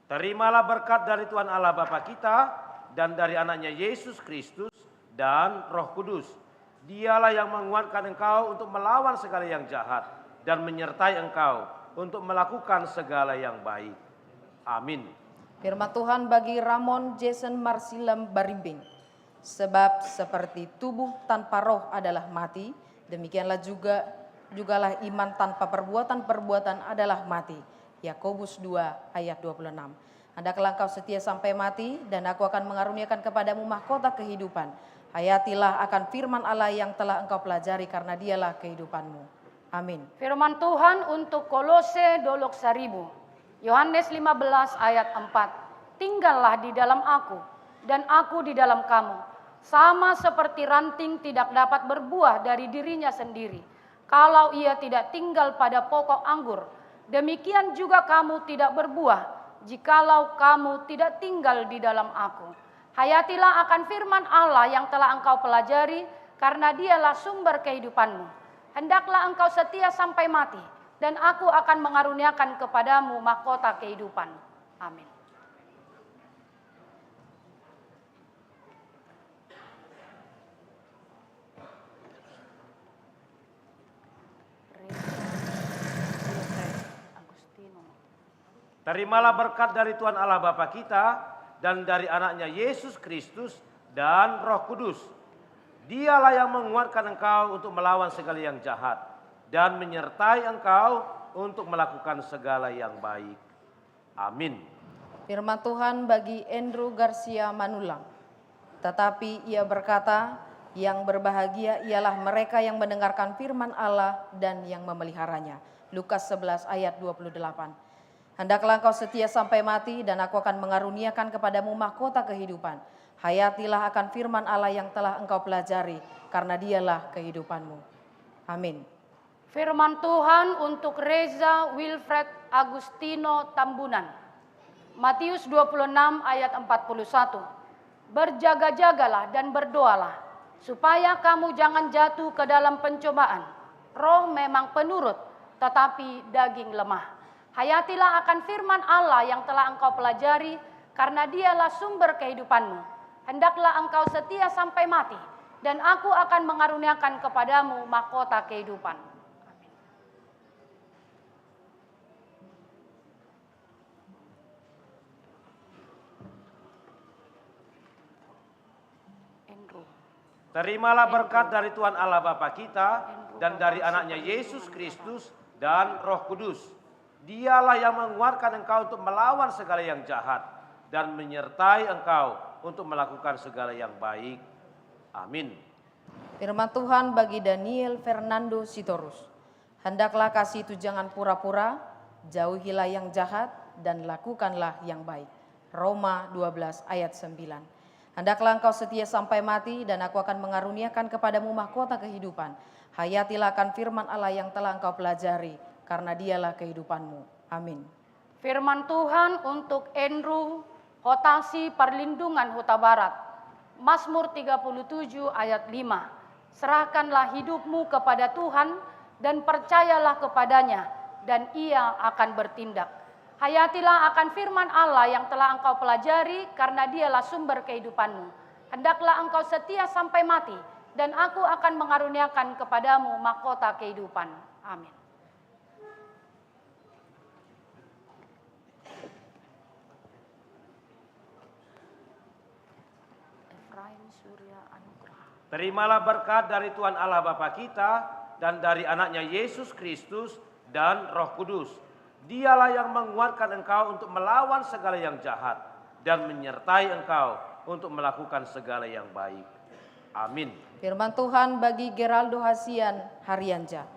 Speaker 5: Terimalah berkat dari Tuhan Allah Bapa kita dan dari anaknya Yesus Kristus dan Roh Kudus. Dialah yang menguatkan engkau untuk melawan segala yang jahat dan menyertai engkau untuk melakukan segala yang baik. Amin.
Speaker 6: Firman Tuhan bagi Ramon Jason Marsilam Barimbing. Sebab seperti tubuh tanpa roh adalah mati, demikianlah jugalah iman tanpa perbuatan adalah mati. Yakobus 2 ayat 26. Hendaklah engkau setia sampai mati, dan aku akan mengaruniakan kepadamu mahkota kehidupan. Hayatilah akan firman Allah yang telah engkau pelajari, karena dialah kehidupanmu. Amin.
Speaker 7: Firman Tuhan untuk Kolose 12.000. Yohanes 15 ayat 4. Tinggallah di dalam aku, dan aku di dalam kamu. Sama seperti ranting tidak dapat berbuah dari dirinya sendiri, kalau ia tidak tinggal pada pokok anggur. Demikian juga kamu tidak berbuah, jikalau kamu tidak tinggal di dalam aku. Hayatilah akan firman Allah yang telah engkau pelajari, karena dialah sumber kehidupanmu. Hendaklah engkau setia sampai mati, dan aku akan mengaruniakan kepadamu mahkota kehidupan. Amin.
Speaker 5: Terimalah berkat dari Tuhan Allah Bapa kita dan dari anaknya Yesus Kristus dan Roh Kudus. Dialah yang menguatkan engkau untuk melawan segala yang jahat dan menyertai engkau untuk melakukan segala yang baik. Amin.
Speaker 6: Firman Tuhan bagi Andrew Garcia Manulang. Tetapi ia berkata, yang berbahagia ialah mereka yang mendengarkan firman Allah dan yang memeliharanya. Lukas 11 ayat 28. Hendaklah engkau setia sampai mati, dan aku akan mengaruniakan kepadamu mahkota kehidupan. Hayatilah akan firman Allah yang telah engkau pelajari, karena dialah kehidupanmu. Amin.
Speaker 7: Firman Tuhan untuk Reza Wilfred Agustino Tambunan. Matius 26 ayat 41. Berjaga-jagalah dan berdoalah, supaya kamu jangan jatuh ke dalam pencobaan. Roh memang penurut, tetapi daging lemah. Hayatilah akan firman Allah yang telah engkau pelajari, karena dialah sumber kehidupanmu. Hendaklah engkau setia sampai mati, dan aku akan mengaruniakan kepadamu mahkota kehidupan.
Speaker 5: Terimalah berkat dari Tuhan Allah Bapa kita dan dari anaknya Yesus Kristus dan Roh Kudus. Dialah yang menguatkan engkau untuk melawan segala yang jahat dan menyertai engkau untuk melakukan segala yang baik. Amin.
Speaker 6: Firman Tuhan bagi Daniel Fernando Sitorus. Hendaklah kasih itu jangan pura-pura, jauhilah yang jahat dan lakukanlah yang baik. Roma 12 ayat 9. Hendaklah engkau setia sampai mati, dan aku akan mengaruniakan kepadamu mahkota kehidupan. Hayatilah akan firman Allah yang telah engkau pelajari, karena dialah kehidupanmu. Amin.
Speaker 7: Firman Tuhan untuk Andrew Hotasi Perlindungan Huta Barat. Mazmur 37 ayat 5. Serahkanlah hidupmu kepada Tuhan dan percayalah kepadanya, dan ia akan bertindak. Hayatilah akan firman Allah yang telah engkau pelajari, karena dialah sumber kehidupanmu. Hendaklah engkau setia sampai mati, dan aku akan mengaruniakan kepadamu mahkota kehidupan. Amin.
Speaker 5: Terimalah berkat dari Tuhan Allah Bapa kita dan dari anaknya Yesus Kristus dan Roh Kudus. Dialah yang menguatkan engkau untuk melawan segala yang jahat dan menyertai engkau untuk melakukan segala yang baik. Amin.
Speaker 6: Firman Tuhan bagi Geraldo Hasian Harianja.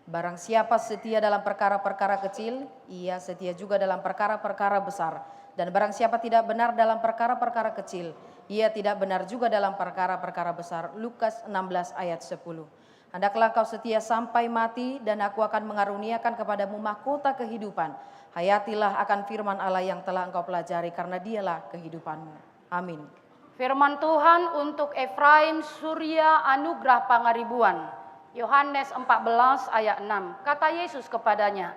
Speaker 6: Barang siapa setia dalam perkara-perkara kecil, ia setia juga dalam perkara-perkara besar. Dan barang siapa tidak benar dalam perkara-perkara kecil, ia tidak benar juga dalam perkara-perkara besar. Lukas 16 ayat 10. Hendaklah kau setia sampai mati, dan aku akan mengaruniakan kepadamu mahkota kehidupan. Hayatilah akan firman Allah yang telah engkau pelajari, karena dialah kehidupanmu. Amin.
Speaker 7: Firman Tuhan untuk Efraim Surya Anugrah Pangaribuan. Yohanes 14 ayat 6. Kata Yesus kepadanya,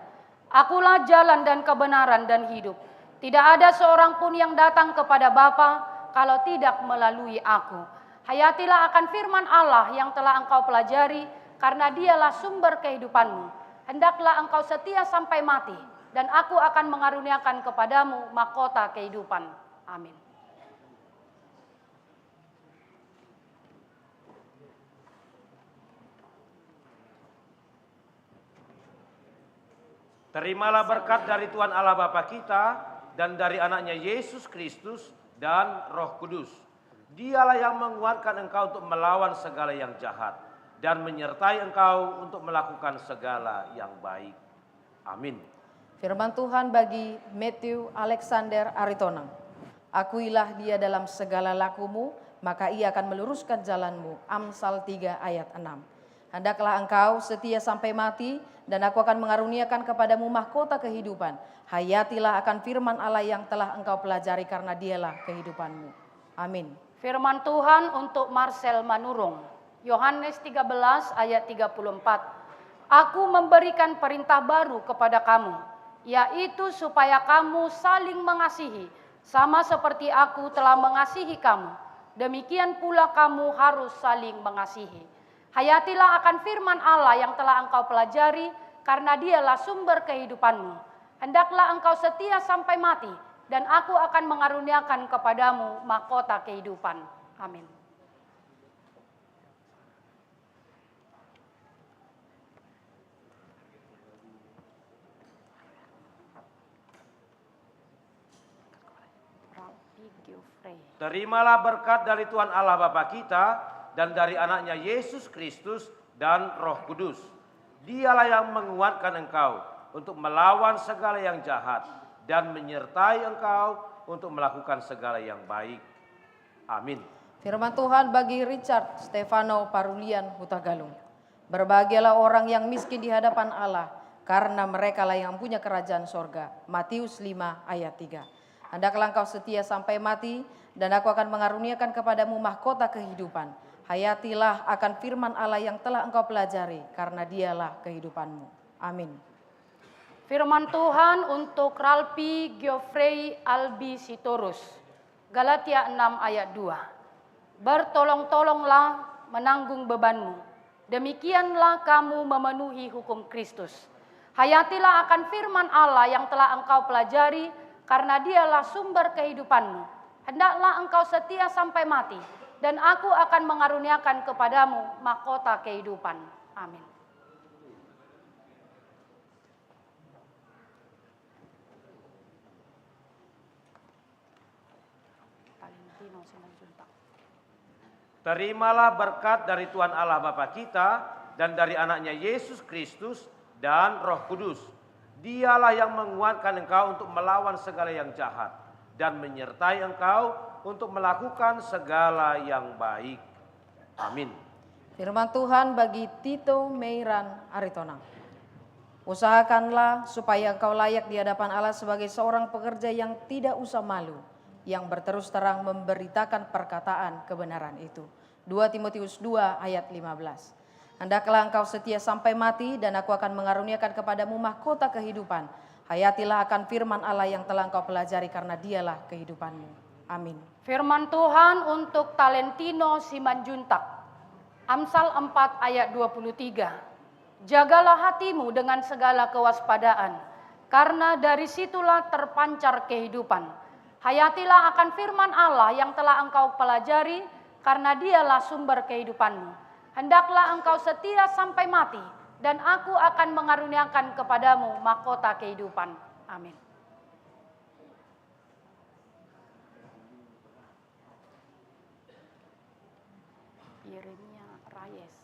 Speaker 7: Akulah jalan dan kebenaran dan hidup. Tidak ada seorang pun yang datang kepada Bapa kalau tidak melalui aku. Hayatilah akan firman Allah yang telah engkau pelajari, karena dialah sumber kehidupanmu. Hendaklah engkau setia sampai mati, dan aku akan mengaruniakan kepadamu mahkota kehidupan. Amin.
Speaker 5: Terimalah berkat dari Tuhan Allah Bapa kita dan dari anaknya Yesus Kristus dan Roh Kudus. Dialah yang menguatkan engkau untuk melawan segala yang jahat dan menyertai engkau untuk melakukan segala yang baik. Amin.
Speaker 6: Firman Tuhan bagi Matthew Alexander Aritonang. Akuilah dia dalam segala lakumu, maka ia akan meluruskan jalanmu. Amsal 3 ayat 6. Hendaklah engkau setia sampai mati, dan aku akan mengaruniakan kepadamu mahkota kehidupan. Hayatilah akan firman Allah yang telah engkau pelajari, karena dialah kehidupanmu. Amin.
Speaker 7: Firman Tuhan untuk Marcel Manurung. Yohanes 13 ayat 34. Aku memberikan perintah baru kepada kamu, yaitu supaya kamu saling mengasihi, sama seperti aku telah mengasihi kamu. Demikian pula kamu harus saling mengasihi. Hayatilah akan firman Allah yang telah engkau pelajari, karena dialah sumber kehidupanmu. Hendaklah engkau setia sampai mati, dan aku akan mengaruniakan kepadamu mahkota kehidupan. Amin.
Speaker 5: Terimalah berkat dari Tuhan Allah Bapa kita dan dari anaknya Yesus Kristus dan Roh Kudus. Dialah yang menguatkan engkau untuk melawan segala yang jahat dan menyertai engkau untuk melakukan segala yang baik. Amin.
Speaker 6: Firman Tuhan bagi Richard Stefano Parulian Hutagalung. Berbahagialah orang yang miskin di hadapan Allah, karena merekalah yang punya kerajaan sorga. Matius 5 ayat 3. Hendaklah engkau setia sampai mati, dan aku akan mengaruniakan kepadamu mahkota kehidupan. Hayatilah akan firman Allah yang telah engkau pelajari, karena dialah kehidupanmu. Amin.
Speaker 7: Firman Tuhan untuk Ralpi Geoffrey Albi Sitorus. Galatia 6 ayat 2. Bertolong-tolonglah menanggung bebanmu. Demikianlah kamu memenuhi hukum Kristus. Hayatilah akan firman Allah yang telah engkau pelajari, karena dialah sumber kehidupanmu. Hendaklah engkau setia sampai mati, dan aku akan mengaruniakan kepadamu mahkota kehidupan. Amin.
Speaker 5: Terimalah berkat dari Tuhan Allah Bapa kita dan dari anaknya Yesus Kristus dan Roh Kudus. Dialah yang menguatkan engkau untuk melawan segala yang jahat dan menyertai engkau untuk melakukan segala yang baik. Amin.
Speaker 6: Firman Tuhan bagi Tito Meiran Aritonang. Usahakanlah supaya engkau layak di hadapan Allah sebagai seorang pekerja yang tidak usah malu, yang berterus terang memberitakan perkataan kebenaran itu. 2 Timotius 2 ayat 15. Hendaklah engkau setia sampai mati, dan aku akan mengaruniakan kepadamu mahkota kehidupan. Hayatilah akan firman Allah yang telah engkau pelajari karena dialah kehidupanmu. Amin.
Speaker 7: Firman Tuhan untuk Talentino Simanjuntak. Amsal 4 ayat 23. Jagalah hatimu dengan segala kewaspadaan, karena dari situlah terpancar kehidupan. Hayatilah akan firman Allah yang telah engkau pelajari, karena dialah sumber kehidupanmu. Hendaklah engkau setia sampai mati, dan aku akan mengaruniakan kepadamu mahkota kehidupan. Amin. Yeremia Rayes.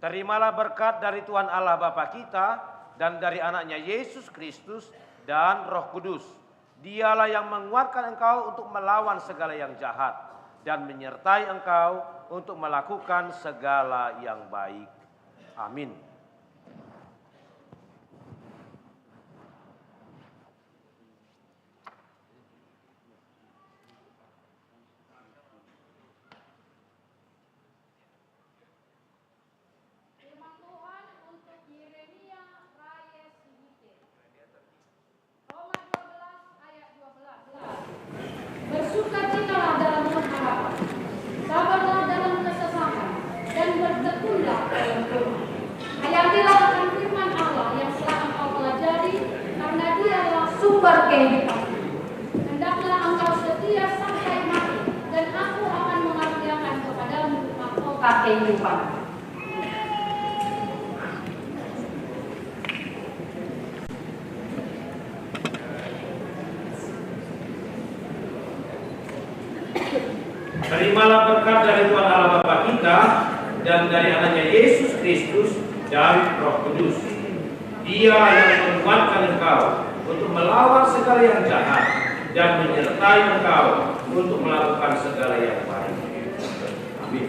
Speaker 5: Terimalah berkat dari Tuhan Allah Bapa kita dan dari anaknya Yesus Kristus dan Roh Kudus. Dialah yang menguatkan engkau untuk melawan segala yang jahat dan menyertai engkau untuk melakukan segala yang baik. Amin.
Speaker 7: Firman Tuhan untuk Yeremia Rayes Hite. Roma 12 ayat 12. Bersukacitalah dalam pengharapan, sabarlah dalam kesesakan, dan bertekunlah dalam doa. Hayatilah akan firman Allah yang telah engkau pelajari, karena dialah sumber kehidupan. Hendaklah engkau setia sampai mati, dan aku akan mengaruniakan kepadamu mahkota kehidupan.
Speaker 5: Terimalah berkat dari Tuhan Allah Bapa kita dan dari anaknya Yesus Kristus dan Roh Kudus. Dia yang menguatkan engkau untuk melawan segala yang jahat dan menyertai engkau untuk melakukan segala yang baik. Amin.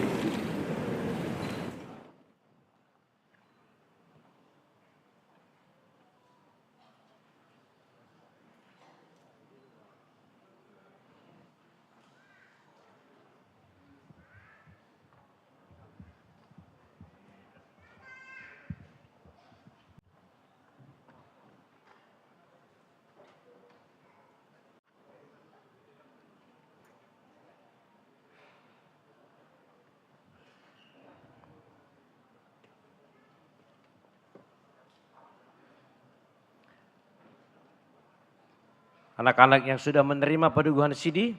Speaker 5: Anak-anak yang sudah menerima peneguhan sidi,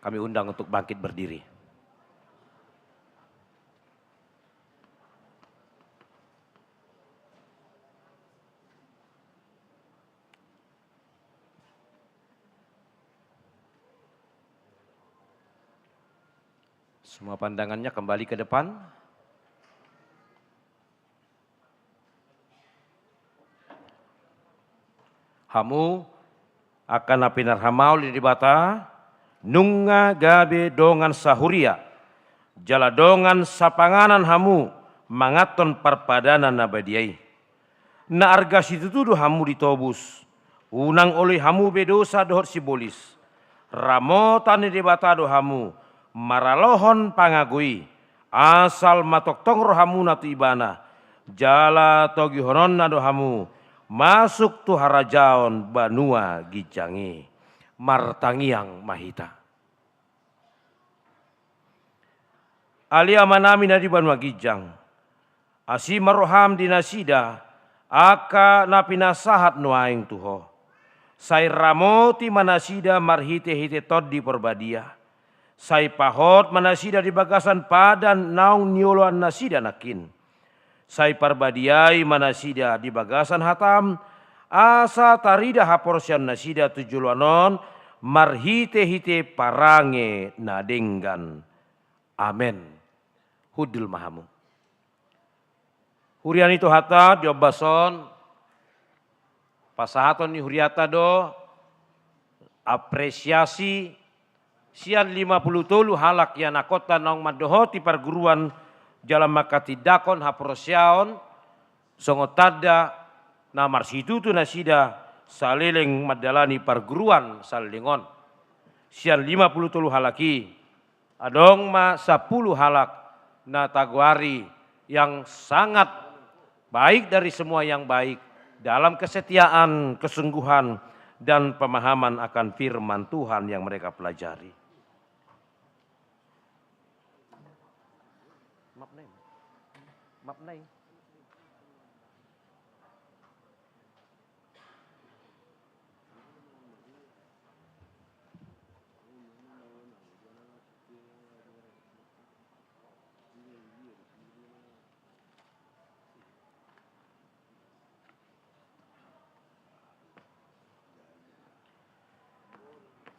Speaker 5: kami undang untuk bangkit berdiri. Semua pandangannya kembali ke depan. Hamu akan napinar hamau di bata, nunga gabe dongan sahuria, jala dongan sapanganan hamu, mangaton parpadanan nabadiai. Na arga situ tuduh hamu ditobus, unang oleh hamu bedosa dohot sibolis, ramotan di bata do hamu, maralohon pangagui, asal matoktong rohamu natu ibana, jala togi honon nado hamu, masuk tu harajaon banua gijangi martangiang mahita. Alia manami nadi banua gijang. Asi maroham dinasida aka napinasahat nuaing tuho. Sai ramoti manasida marhite-hite tod di perbadia. Sai pahot manasida di bagasan padan naung nioloan nasida nakin. Sai parbadiai manasida di bagasan hatam, asa tarida haporsian nasida tujuluanon, marhite-hite parange nadenggan. Amen. Hudul mahamu. Hurian itu hata diobason, pasahaton ni huriata do, apresiasi, sian 50 tolu halak yang nakota naung madohoti perguruan jalan makati dakon haprosyaon songotada namar situ tu nasida saleleng madalani perguruan salingon sian 50 tolu halaki adong ma 10 halak na taguari yang sangat baik dari semua yang baik, dalam kesetiaan, kesungguhan, dan pemahaman akan firman Tuhan yang mereka pelajari.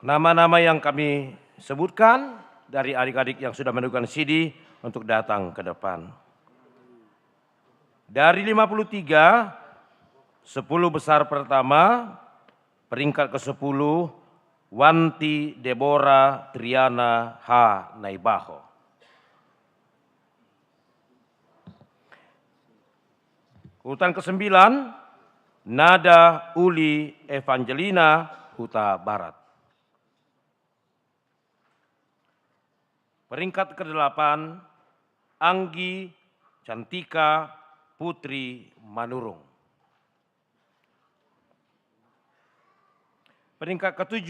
Speaker 5: Nama-nama yang kami sebutkan dari adik-adik yang sudah menentukan CD untuk datang ke depan. Dari 53, 10 besar pertama, peringkat ke-10, Wanti Deborah Triana H. Naibaho. Urutan ke-9, Nada Uli Evangelina Huta Barat. Peringkat ke-8, Anggi Cantika Putri Manurung. Peringkat ke-7,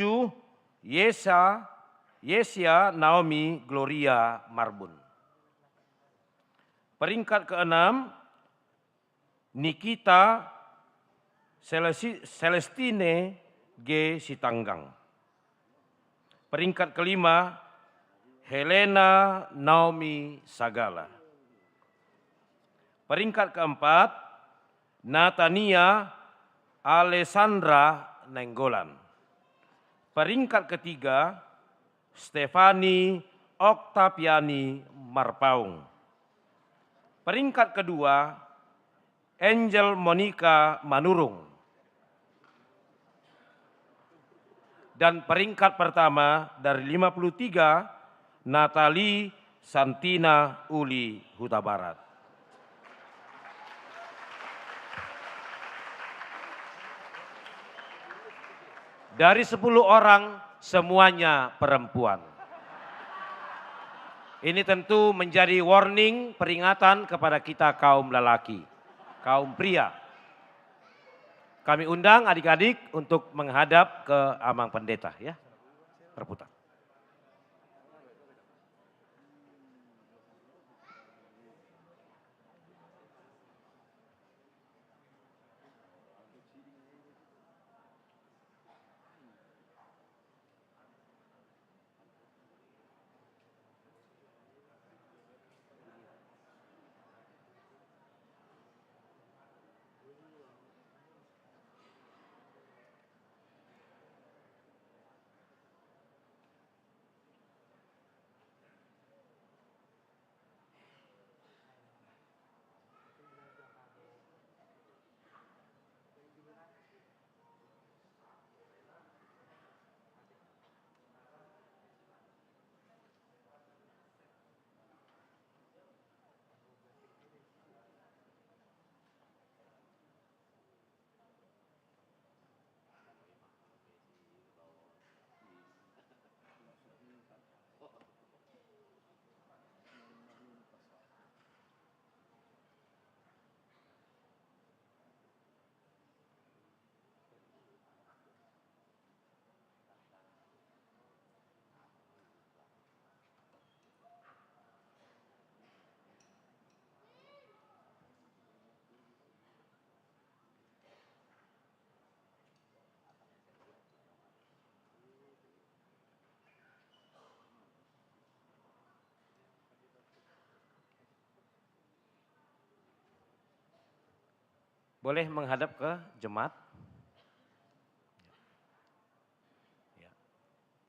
Speaker 5: Yesia Naomi Gloria Marbun. Peringkat ke-6, Nikita Celestine G. Sitanggang. Peringkat ke-5, Helena Naomi Sagala. Peringkat ke-4, Natania Alessandra Nenggolan. Peringkat ke-3, Stefani Oktaviani Marpaung. Peringkat ke-2, Angel Monica Manurung. Dan peringkat pertama dari 53, Natali Santina Uli Huta Barat. Dari 10 orang semuanya perempuan. Ini tentu menjadi warning, peringatan kepada kita kaum lelaki, kaum pria. Kami undang adik-adik untuk menghadap ke Amang Pendeta ya. Perputar. Boleh menghadap ke jemaat.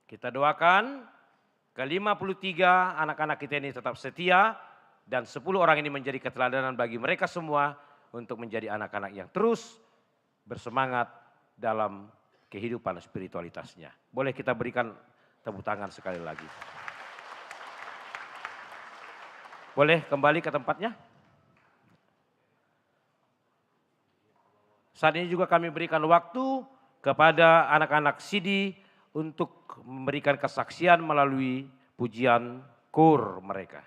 Speaker 5: Kita doakan ke-53 anak-anak kita ini tetap setia dan 10 orang ini menjadi keteladanan bagi mereka semua untuk menjadi anak-anak yang terus bersemangat dalam kehidupan spiritualitasnya. Boleh kita berikan tepuk tangan sekali lagi. Boleh kembali ke tempatnya? Saat ini juga kami berikan waktu kepada anak-anak CD untuk memberikan kesaksian melalui pujian kur mereka.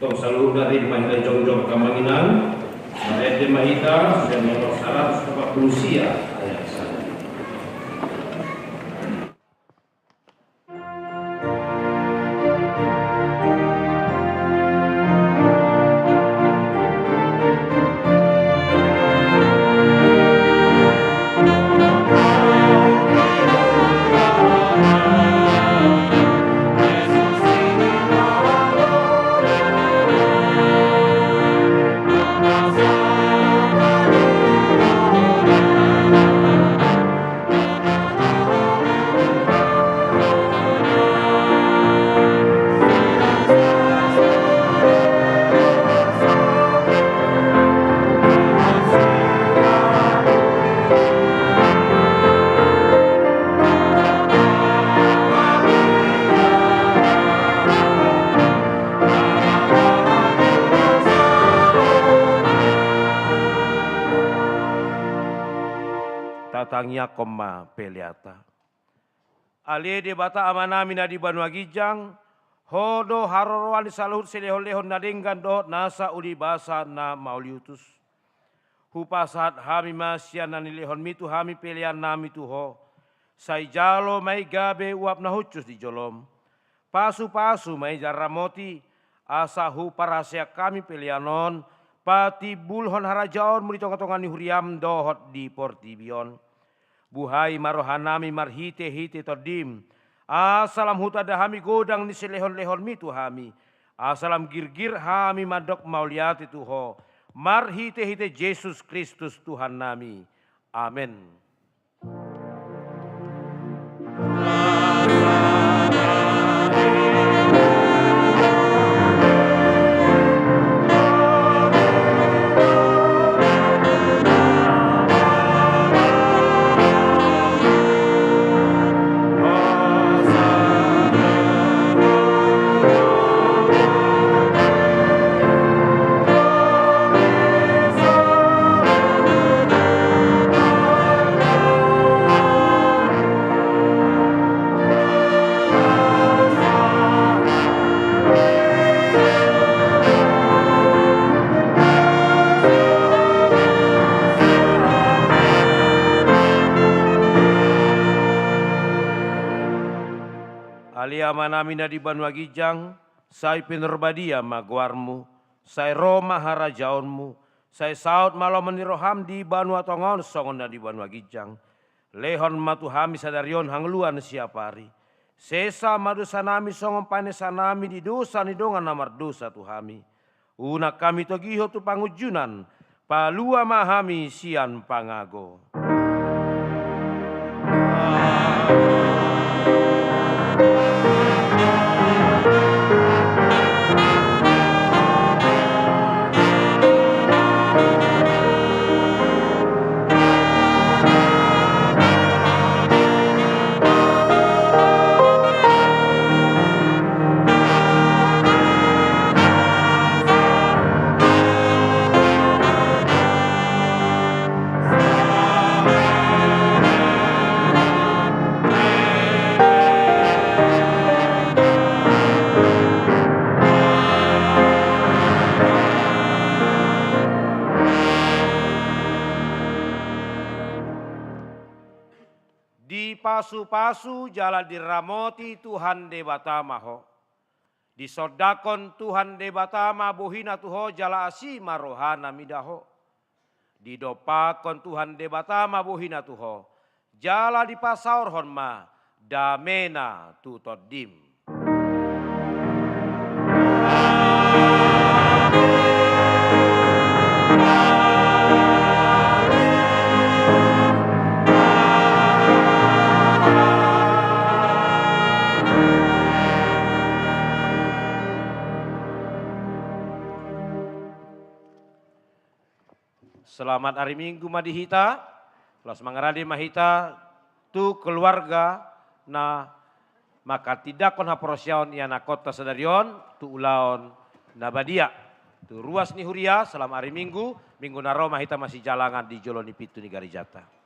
Speaker 5: Tong saluhur dari mahita jongjong Kamanginang, Marete Mahita dan nomor 140 Sia ayat 1. Tatangnya koma peliata. Ali de bata amanami na di Banua Gijang, hodo harorwan saluhut selehon-lehon nadenggan dohot nasa uli basa na mauliutus. Hupasat hami masyan na nilehon mitu hami pelian nami tuho. Sai jalo mai gabe uap na hucus di jolom. Pasu-pasu mai jaramoti, asa hu parasya kami pelianon, pati bulhon harajaon muli tonga-tonga ni huriam dohot di portibion. Buhai marohanami marhite-hite todim. Asalam huta dahami godang ni selehon-lehon mitu hami. Asalam girgir hami madok mauliati tuho. Marhite-hite Yesus Kristus Tuhan nami. Amin. Alia manamina di Banua Gijang, sai penerbadia magwarmu, sai Roma harajaonmu, sai saut malam meniroham di Banua Tongon songon di Banua Gijang. Lehon matuhami sadarion hangluan siapari. Sesa madusanami songon panesanami di dosa ni dongan namar dosa tuhami. Una kami togiho tu pangujunan, palua mahami sian pangago. Pasu-pasu jala diramoti Tuhan debatama ho. Disodakon Tuhan debatama bohina tuho jala asima rohana midaho. Didopakon Tuhan debatama bohina tuho. Jala dipasaur honma damena tutodim. Selamat hari Minggu madihita, plus mangaradi mahita, tu keluarga na maka tidak kon haprosyaon iana kota sadarion, tu ulaon nabadia. Tu ruas ni huria, selama hari Minggu, Minggu naro mahita masih jalangan di Joloni Pitu ni Garijata.